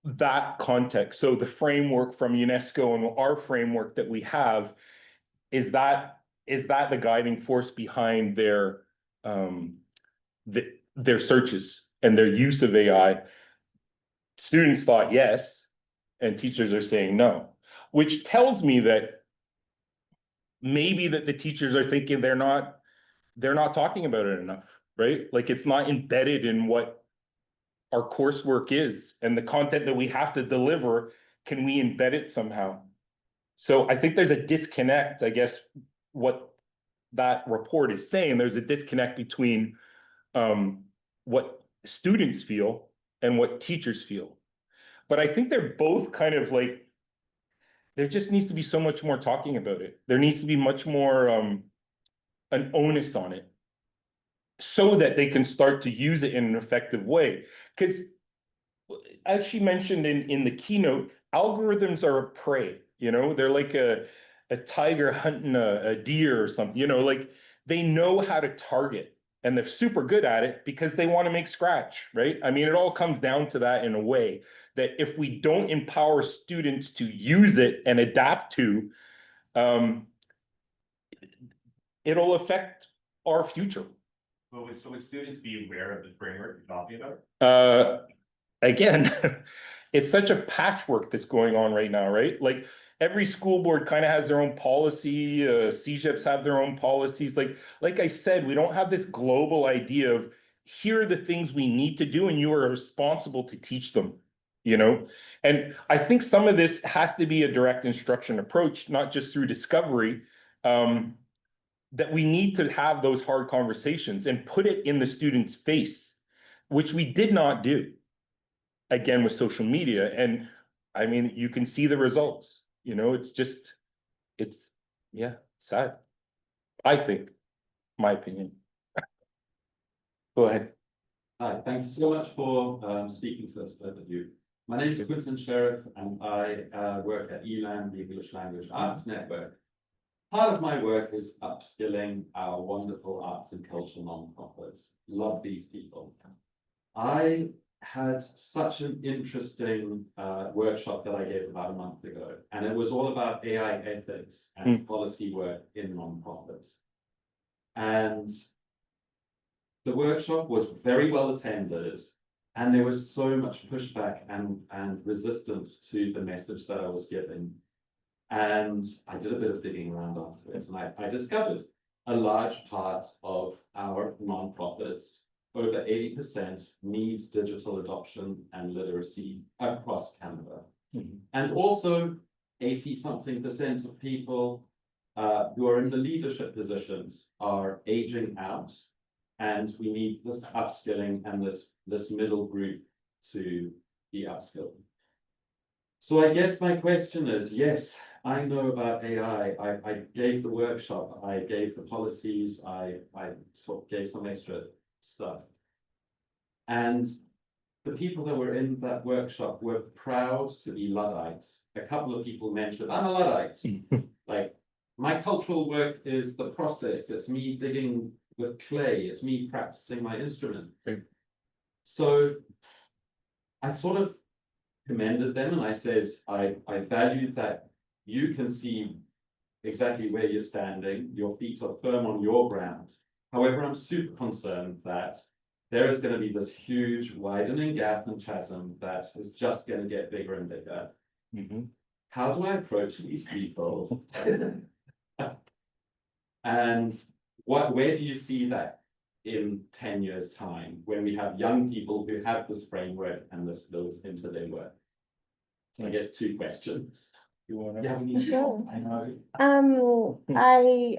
that context. So the framework from UNESCO and our framework that we have, is that the guiding force behind their searches and their use of AI? Students thought yes, and teachers are saying no, which tells me that maybe that the teachers are thinking they're not talking about it enough, right? Like it's not embedded in what our coursework is and the content that we have to deliver. Can we embed it somehow? So I think there's a disconnect, I guess, what that report is saying. There's a disconnect between what students feel and what teachers feel. But I think they're both kind of like, there just needs to be so much more talking about it. There needs to be much more an onus on it, so that they can start to use it in an effective way. Because as she mentioned in the keynote, algorithms are a prey, they're like a tiger hunting a deer or something, like they know how to target. And they're super good at it because they want to make scratch, right? I mean, it all comes down to that in a way, that if we don't empower students to use it and adapt to, it'll affect our future. So would students be aware of the framework you're talking about? Again, it's such a patchwork that's going on right now, right? Like every school board kind of has their own policy, CEGEPs have their own policies. Like I said, we don't have this global idea of here are the things we need to do and you are responsible to teach them, you know? And I think some of this has to be a direct instruction approach, not just through discovery, that we need to have those hard conversations and put it in the student's face, which we did not do. Again, with social media. And I mean, you can see the results, you know, it's yeah, sad. I think, my opinion. Go ahead. Hi, thank you so much for speaking to us, both of you. My name is Quinton Sheriff, and I work at ELAN, the English Language Arts Network. Part of my work is upskilling our wonderful arts and culture nonprofits. Love these people. I had such an interesting workshop that I gave about a month ago, and it was all about AI ethics and policy work in nonprofits. And the workshop was very well attended, and there was so much pushback and resistance to the message that I was giving. And I did a bit of digging around afterwards, and I discovered a large part of our nonprofits, over 80%, needs digital adoption and literacy across Canada. And also 80-something% of people who are in the leadership positions are aging out, and we need this upskilling and this middle group to be upskilled. So I guess my question is, yes, I know about AI. I gave the workshop, I gave the policies, I gave some extra stuff. And the people that were in that workshop were proud to be Luddites. A couple of people mentioned, I'm a Luddite. Like, my cultural work is the process. It's me digging with clay. It's me practicing my instrument. So I sort of commended them, and I said, I value that you can see exactly where you're standing. Your feet are firm on your ground. However, I'm super concerned that there is going to be this huge widening gap and chasm that is just going to get bigger and bigger. How do I approach these people? And where do you see that in 10 years' time, when we have young people who have this framework and this built into their work? So I guess 2 questions. You want to? Yeah, Sure. I know.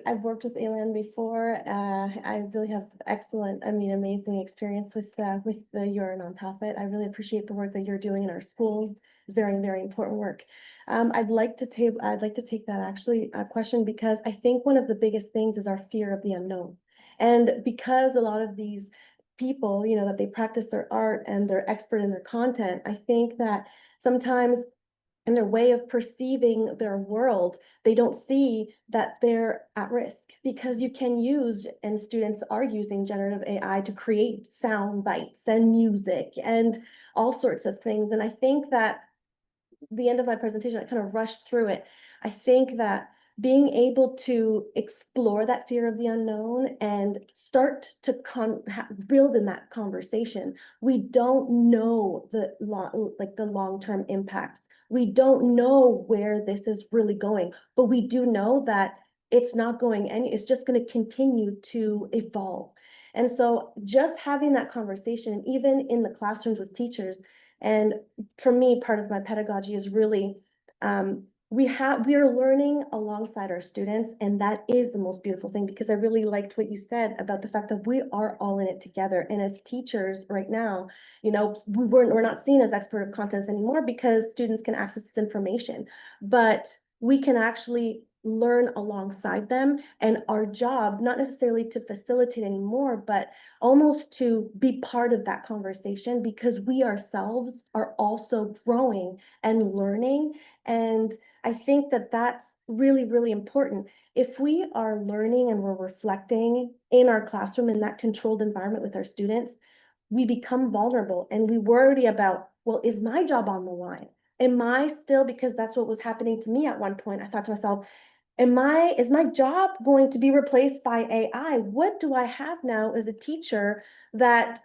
I've worked with Elan before. I really have excellent, amazing experience with your nonprofit. I really appreciate the work that you're doing in our schools. It's very, very important work. I'd like to take that actually question, because I think one of the biggest things is our fear of the unknown. And because a lot of these people, you know, that they practice their art and they're expert in their content, I think that sometimes in their way of perceiving their world, they don't see that they're at risk, because you can use, and students are using, generative AI to create sound bites and music and all sorts of things. And I think that the end of my presentation, I kind of rushed through it. I think that being able to explore that fear of the unknown and start to build in that conversation. We don't know the long-term impacts. We don't know where this is really going, but we do know that it's not going it's just going to continue to evolve. And so just having that conversation, even in the classrooms with teachers, and for me, part of my pedagogy is really, we are learning alongside our students, and that is the most beautiful thing, because I really liked what you said about the fact that we are all in it together. And as teachers right now, you know, we're not seen as expert of contents anymore because students can access this information, but we can actually learn alongside them. And our job, not necessarily to facilitate anymore, but almost to be part of that conversation, because we ourselves are also growing and learning. And I think that that's really, really important. If we are learning and we're reflecting in our classroom in that controlled environment with our students, we become vulnerable and we worry about, well, is my job on the line? Am I still, because that's what was happening to me at one point. I thought to myself, is my job going to be replaced by AI? What do I have now as a teacher that,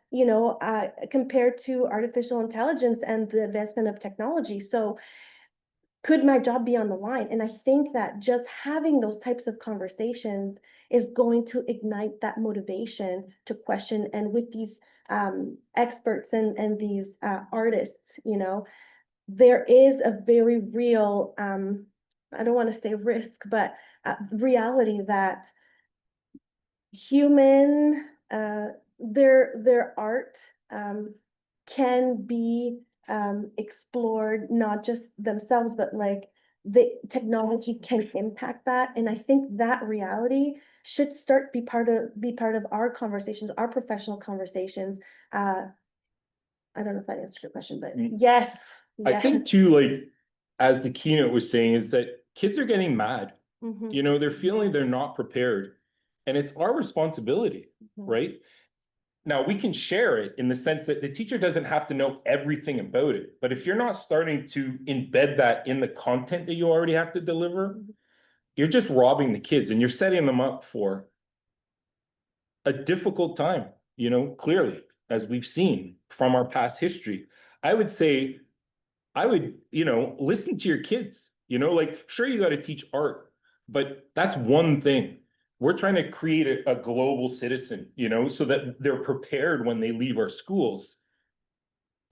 compared to artificial intelligence and the advancement of technology? So could my job be on the line? And I think that just having those types of conversations is going to ignite that motivation to question. And with these experts and these artists, there is a very real, I don't want to say risk, but reality that their art can be explored, not just themselves, but like the technology can impact that. And I think that reality should start be part of our conversations, our professional conversations. I don't know if that answered your question, but yes. I think too, like, as the keynote was saying, is that kids are getting mad. Mhm. They're feeling they're not prepared. And it's our responsibility, Mhm. right? Now, we can share it in the sense that the teacher doesn't have to know everything about it. But if you're not starting to embed that in the content that you already have to deliver, you're just robbing the kids and you're setting them up for a difficult time, clearly, as we've seen from our past history. I would say, listen to your kids, like, sure, you got to teach art, but that's one thing. We're trying to create a global citizen, so that they're prepared when they leave our schools.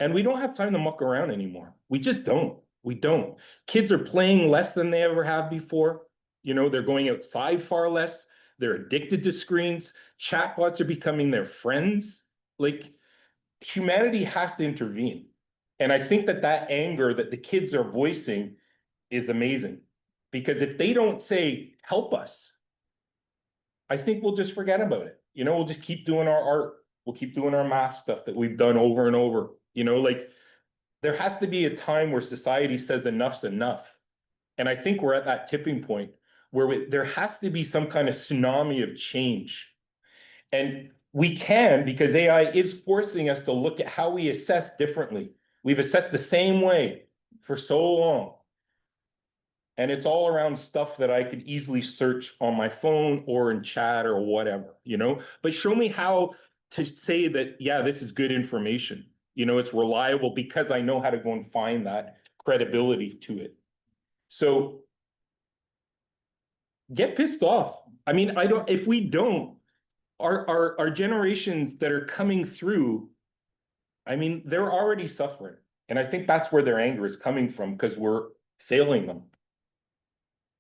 And we don't have time to muck around anymore. We just don't. We don't. Kids are playing less than they ever have before. They're going outside far less. They're addicted to screens. Chatbots are becoming their friends. Like, humanity has to intervene. And I think that anger that the kids are voicing is amazing. Because if they don't say, help us, I think we'll just forget about it. We'll just keep doing our art. We'll keep doing our math stuff that we've done over and over. Like, there has to be a time where society says enough's enough. And I think we're at that tipping point where there has to be some kind of tsunami of change. And we can, because AI is forcing us to look at how we assess differently. We've assessed the same way for so long. And it's all around stuff that I could easily search on my phone or in chat or whatever, But show me how to say that, yeah, this is good information. It's reliable because I know how to go and find that credibility to it. So get pissed off. I mean, if we don't, our generations that are coming through, I mean, they're already suffering. And I think that's where their anger is coming from, because we're failing them.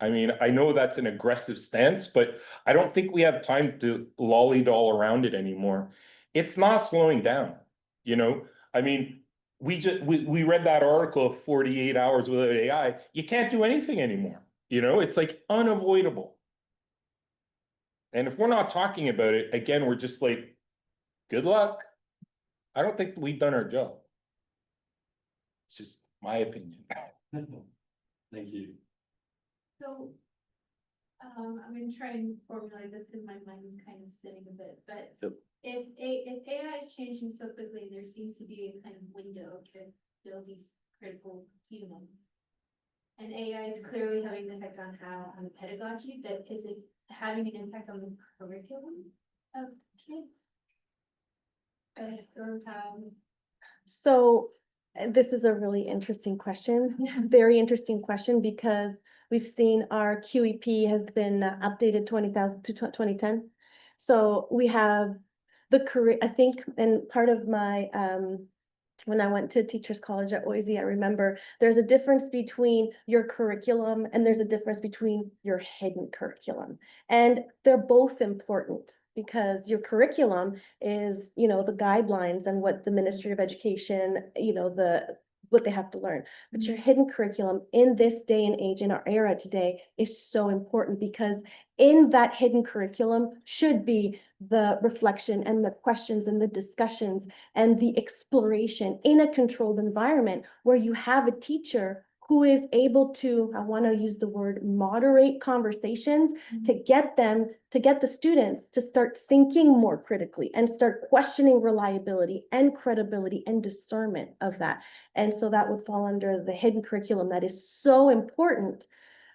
I mean, I know that's an aggressive stance, but I don't think we have time to lolly-doll around it anymore. It's not slowing down, I mean, we read that article of 48 hours without AI. You can't do anything anymore, it's like unavoidable. And if we're not talking about it, again, we're just like, good luck. I don't think we've done our job. It's just my opinion. Thank you. So, I'm gonna try and formulate this because my mind is kind of spinning a bit, but Yep. if AI is changing so quickly, there seems to be a kind of window to build these critical humans. And AI is clearly having an impact on the pedagogy, but is it having an impact on the curriculum of kids? Or So this is a really interesting question, very interesting question, because we've seen our QEP has been updated 2010. So we have the career, I think, and part of my, when I went to Teachers College at Boise, I remember there's a difference between your curriculum and there's a difference between your hidden curriculum. And they're both important, because your curriculum is, the guidelines and what the Ministry of Education, what they have to learn. But your hidden curriculum in this day and age, in our era today, is so important, because in that hidden curriculum should be the reflection and the questions and the discussions and the exploration in a controlled environment where you have a teacher who is able to, I want to use the word, moderate conversations to get the students to start thinking more critically and start questioning reliability and credibility and discernment of that. And so that would fall under the hidden curriculum that is so important.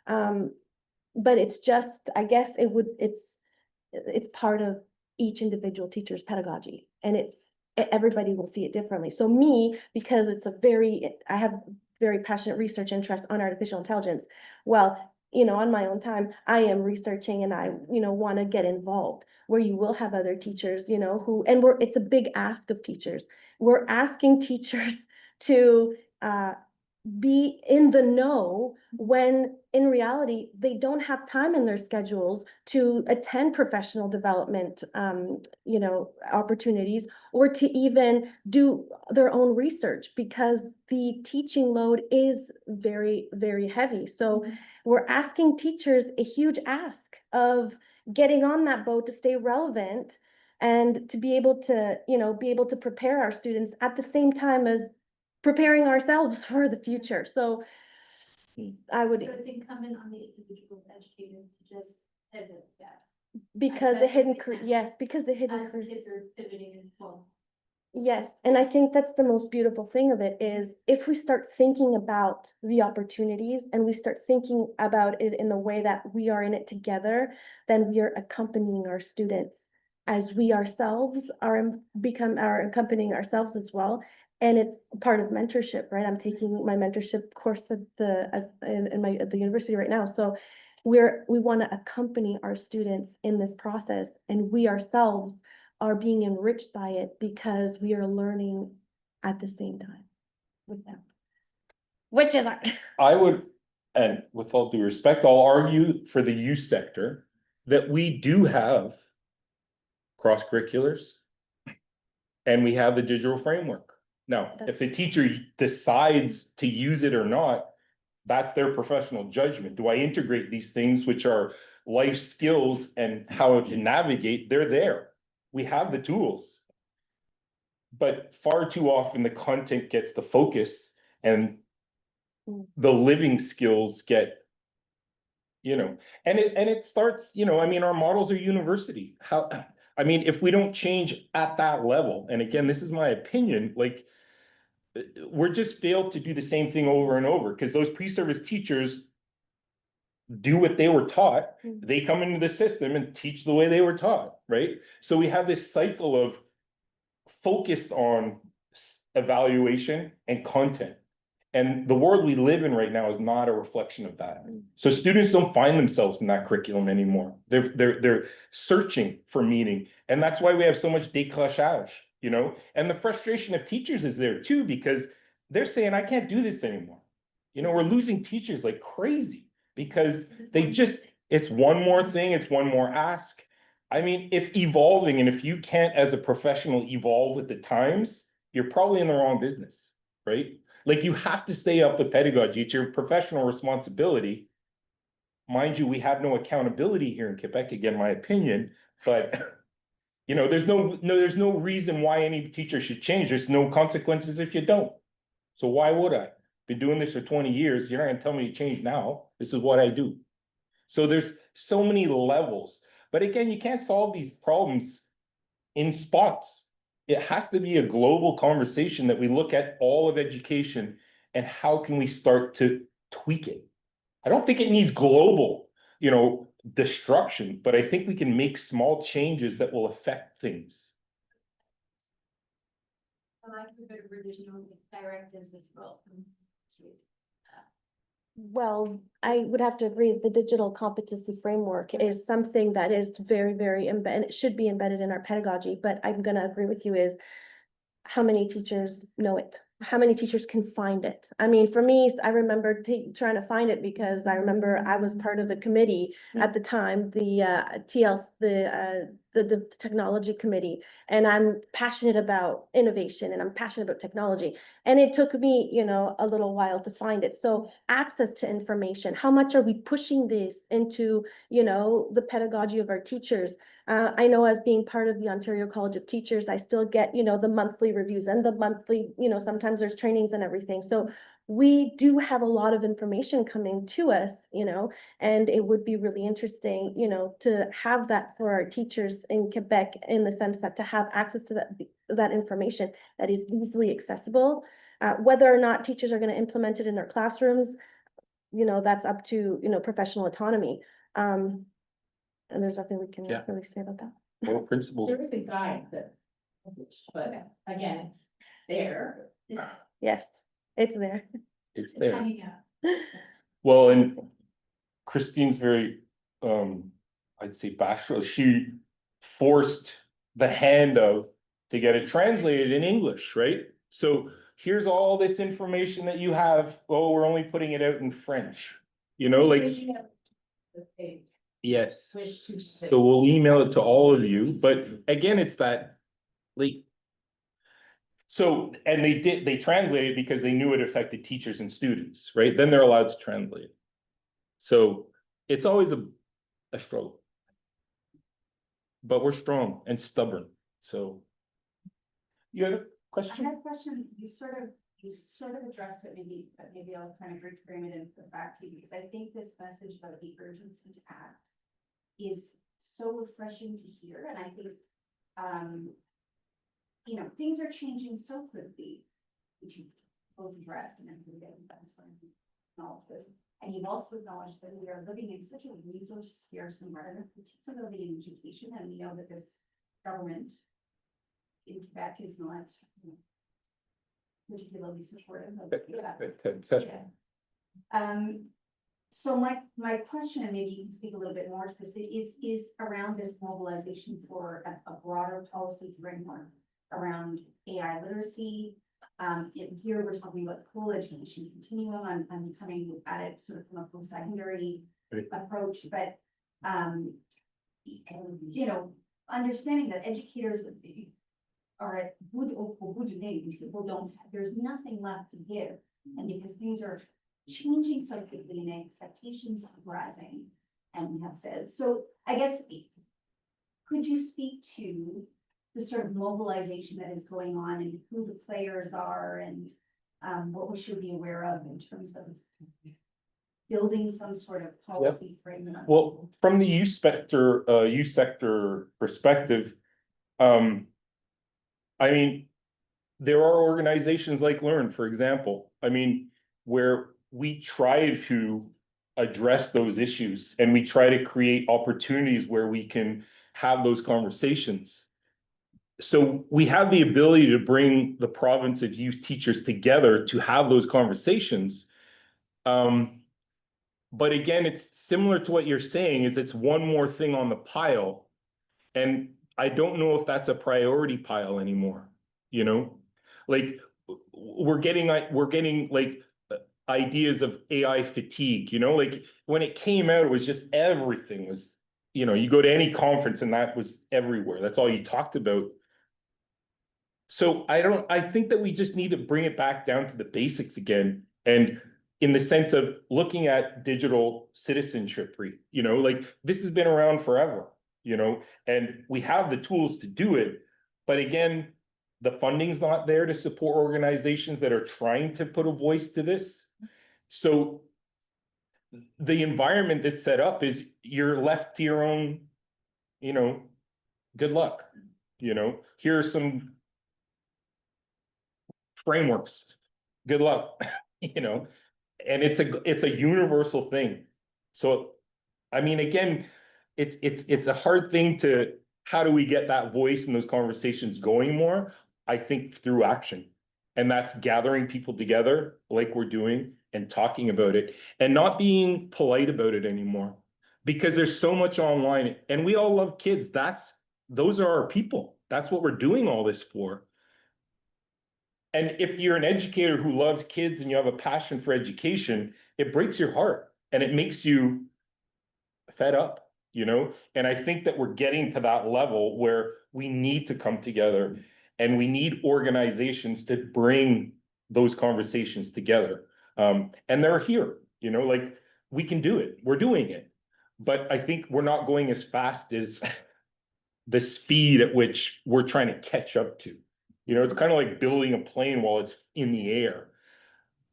But it's just, I guess it's part of each individual teacher's pedagogy, and everybody will see it differently. So me, because I have very passionate research interest on artificial intelligence. Well, on my own time, I am researching and I, want to get involved, where you will have other teachers, it's a big ask of teachers. We're asking teachers to, be in the know when in reality they don't have time in their schedules to attend professional development opportunities, or to even do their own research, because the teaching load is very, very heavy. So we're asking teachers a huge ask of getting on that boat to stay relevant and to be able to prepare our students at the same time as preparing ourselves for the future. So I would, So it's incumbent on the individual educator to just pivot that. because the That's hidden, what they can. yes, because the hidden, As kids are pivoting, well, yes. And I think that's the most beautiful thing of it, is if we start thinking about the opportunities and we start thinking about it in the way that we are in it together, then we are accompanying our students as we ourselves are accompanying ourselves as well. And it's part of mentorship, right? I'm taking my mentorship course at the university right now. So we want to accompany our students in this process, and we ourselves are being enriched by it because we are learning at the same time with them, which is our. I would, and with all due respect, I'll argue for the youth sector that we do have cross curriculars and we have the digital framework. Now, if a teacher decides to use it or not, that's their professional judgment. Do I integrate these things, which are life skills and how to navigate? They're there. We have the tools. But far too often the content gets the focus and the living skills get, and it starts, our models are university. If we don't change at that level, and again, this is my opinion, like, we're just failed to do the same thing over and over, because those pre-service teachers do what they were taught. They come into the system and teach the way they were taught, right? So we have this cycle of focused on evaluation and content. And the world we live in right now is not a reflection of that. So students don't find themselves in that curriculum anymore. They're searching for meaning. And that's why we have so much décrochage, and the frustration of teachers is there too, because they're saying, I can't do this anymore. We're losing teachers like crazy because it's one more thing. It's one more ask. It's evolving. And if you can't, as a professional, evolve with the times, you're probably in the wrong business, right? Like, you have to stay up with pedagogy. It's your professional responsibility. Mind you, we have no accountability here in Quebec, again, my opinion, but there's no reason why any teacher should change. There's no consequences if you don't. So why would I? Been doing this for 20 years. You're not gonna tell me to change now. This is what I do. So there's so many levels. But again, you can't solve these problems in spots. It has to be a global conversation that we look at all of education and how can we start to tweak it. I don't think it needs global, destruction, but I think we can make small changes that will affect things. I like the bit where there's no directives as well. Well, I would have to agree that the digital competency framework is something that is very, very embedded. It should be embedded in our pedagogy, but I'm going to agree with you is how many teachers know it how many teachers can find it. I mean, for me, I remember trying to find it because I remember I was part of a committee at the time, the the technology committee, and I'm passionate about innovation and I'm passionate about technology. And it took me, you know, a little while to find it. So access to information, how much are we pushing this into, you know, the pedagogy of our teachers? I know as being part of the Ontario College of Teachers, I still get, you know, the monthly reviews and the monthly, you know, sometimes there's trainings and everything. So we do have a lot of information coming to us, you know, and it would be really interesting, you know, to have that for our teachers in Quebec, in the sense that to have access to that information that is easily accessible. Whether or not teachers are going to implement it in their classrooms, you know, that's up to, you know, professional autonomy. And there's nothing we can Yeah. really say about that. Well, principals. There is a guide that, but again, it's there. Yes, it's there. It's there. Yeah. Well, and Christine's very, I'd say bashful. She forced the hand of to get it translated in English, right? So here's all this information that you have. Oh, we're only putting it out in French. You know, like, yes. So we'll email it to all of you, but again, it's that, like. So, and they translated because they knew it affected teachers and students, right? Then they're allowed to translate. So it's always a struggle. But we're strong and stubborn, so. You had a I question? had a question, you sort of addressed it, but maybe I'll kind of reframe it and put it back to you, because I think this message about the urgency to act is so refreshing to hear, and I think, you know, things are changing so quickly, which you've both addressed, and everybody that's fine, all of this. And you've also acknowledged that we are living in such a resource scarce environment, particularly in education, and we know that this government in Quebec is not, you know, particularly supportive of that. So my question, and maybe you can speak a little bit more to this, is around this mobilization for a broader policy framework around AI literacy. Here we're talking about the whole education continuum. I'm coming at it sort of from a post-secondary approach, but you know, understanding that educators are at people don't, there's nothing left to give, and because things are changing so quickly and expectations are rising, and we have said, so I guess, could you speak to the sort of mobilization that is going on and who the players are and what we should be aware of in terms of building some sort of policy framework? Well, from the youth sector perspective, I mean, there are organizations like Learn, for example, I mean, where we try to address those issues and we try to create opportunities where we can have those conversations. So we have the ability to bring the province of youth teachers together to have those conversations. But again, it's similar to what you're saying, is it's one more thing on the pile. And I don't know if that's a priority pile anymore, you know? Like, we're getting like ideas of AI fatigue, you know? Like, when it came out, it was just everything was, you know, you go to any conference and that was everywhere. That's all you talked about. So I think that we just need to bring it back down to the basics again. And in the sense of looking at digital citizenship, you know, like this has been around forever, you know, and we have the tools to do it. But again, the funding's not there to support organizations that are trying to put a voice to this. So the environment that's set up is you're left to your own, you know, good luck, you know, here are some frameworks, good luck, you know, and it's a universal thing. So, I mean, again, it's a hard thing to, how do we get that voice and those conversations going more? I think through action, and that's gathering people together like we're doing and talking about it and not being polite about it anymore, because there's so much online and we all love kids. Those are our people. That's what we're doing all this for. And if you're an educator who loves kids and you have a passion for education, it breaks your heart and it makes you fed up, you know? And I think that we're getting to that level where we need to come together and we need organizations to bring those conversations together. And they're here, you know, like we can do it. We're doing it. But I think we're not going as fast as the speed at which we're trying to catch up to. You know, it's kind of like building a plane while it's in the air.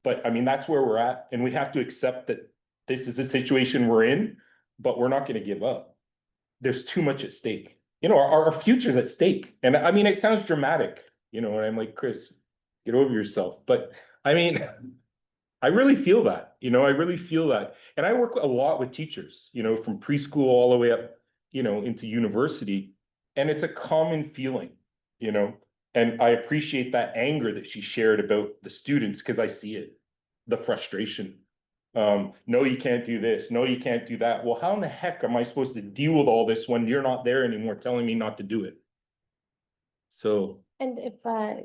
But I mean, that's where we're at. And we have to accept that this is the situation we're in, but we're not going to give up. There's too much at stake. You know, our future's at stake. And I mean, it sounds dramatic, you know, and I'm like, Chris, get over yourself. But I mean, I really feel that, you know, I really feel that. And I work a lot with teachers, you know, from preschool all the way up, you know, into university. And it's a common feeling, you know, and I appreciate that anger that she shared about the students because I see it, the frustration. No, you can't do this. No, you can't do that. Well, how in the heck am I supposed to deal with all this when you're not there anymore telling me not to do it? So. And if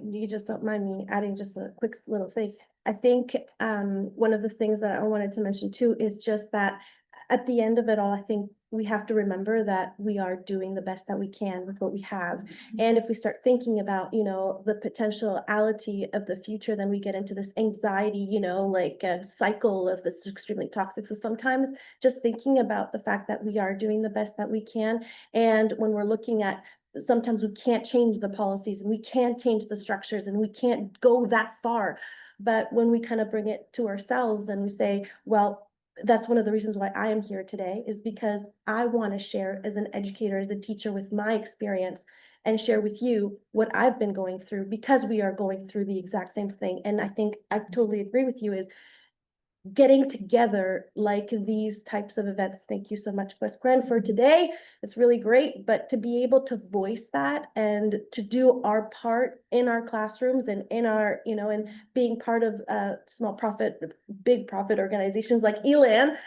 you just don't mind me adding just a quick little thing, I think one of the things that I wanted to mention too is just that at the end of it all, I think we have to remember that we are doing the best that we can with what we have. And if we start thinking about, you know, the potentiality of the future, then we get into this anxiety, you know, like a cycle of this extremely toxic. So sometimes just thinking about the fact that we are doing the best that we can. And when we're looking at sometimes we can't change the policies and we can't change the structures and we can't go that far. But when we kind of bring it to ourselves and we say, well, that's one of the reasons why I am here today is because I want to share as an educator, as a teacher with my experience and share with you what I've been going through because we are going through the exact same thing. And I think I totally agree with you is getting together like these types of events. Thank you so much, QUESCREN, for today. It's really great, but to be able to voice that and to do our part in our classrooms and in our, you know, and being part of small profit, big profit organizations like ELAN,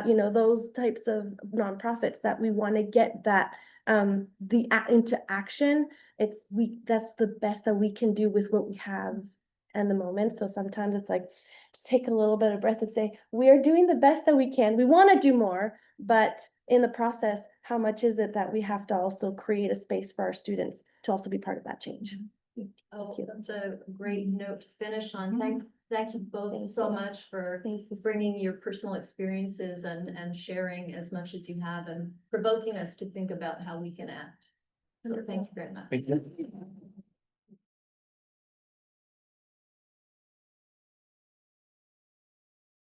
you know, those types of nonprofits that we want to get that into action. That's the best that we can do with what we have in the moment. So sometimes it's like, just take a little bit of breath and say, we are doing the best that we can. We want to do more, but in the process, how much is it that we have to also create a space for our students to also be part of that change? Oh, that's a great note to finish on. Thank you both so much for bringing your personal experiences and sharing as much as you have and provoking us to think about how we can act. So thank you very much. Thank you.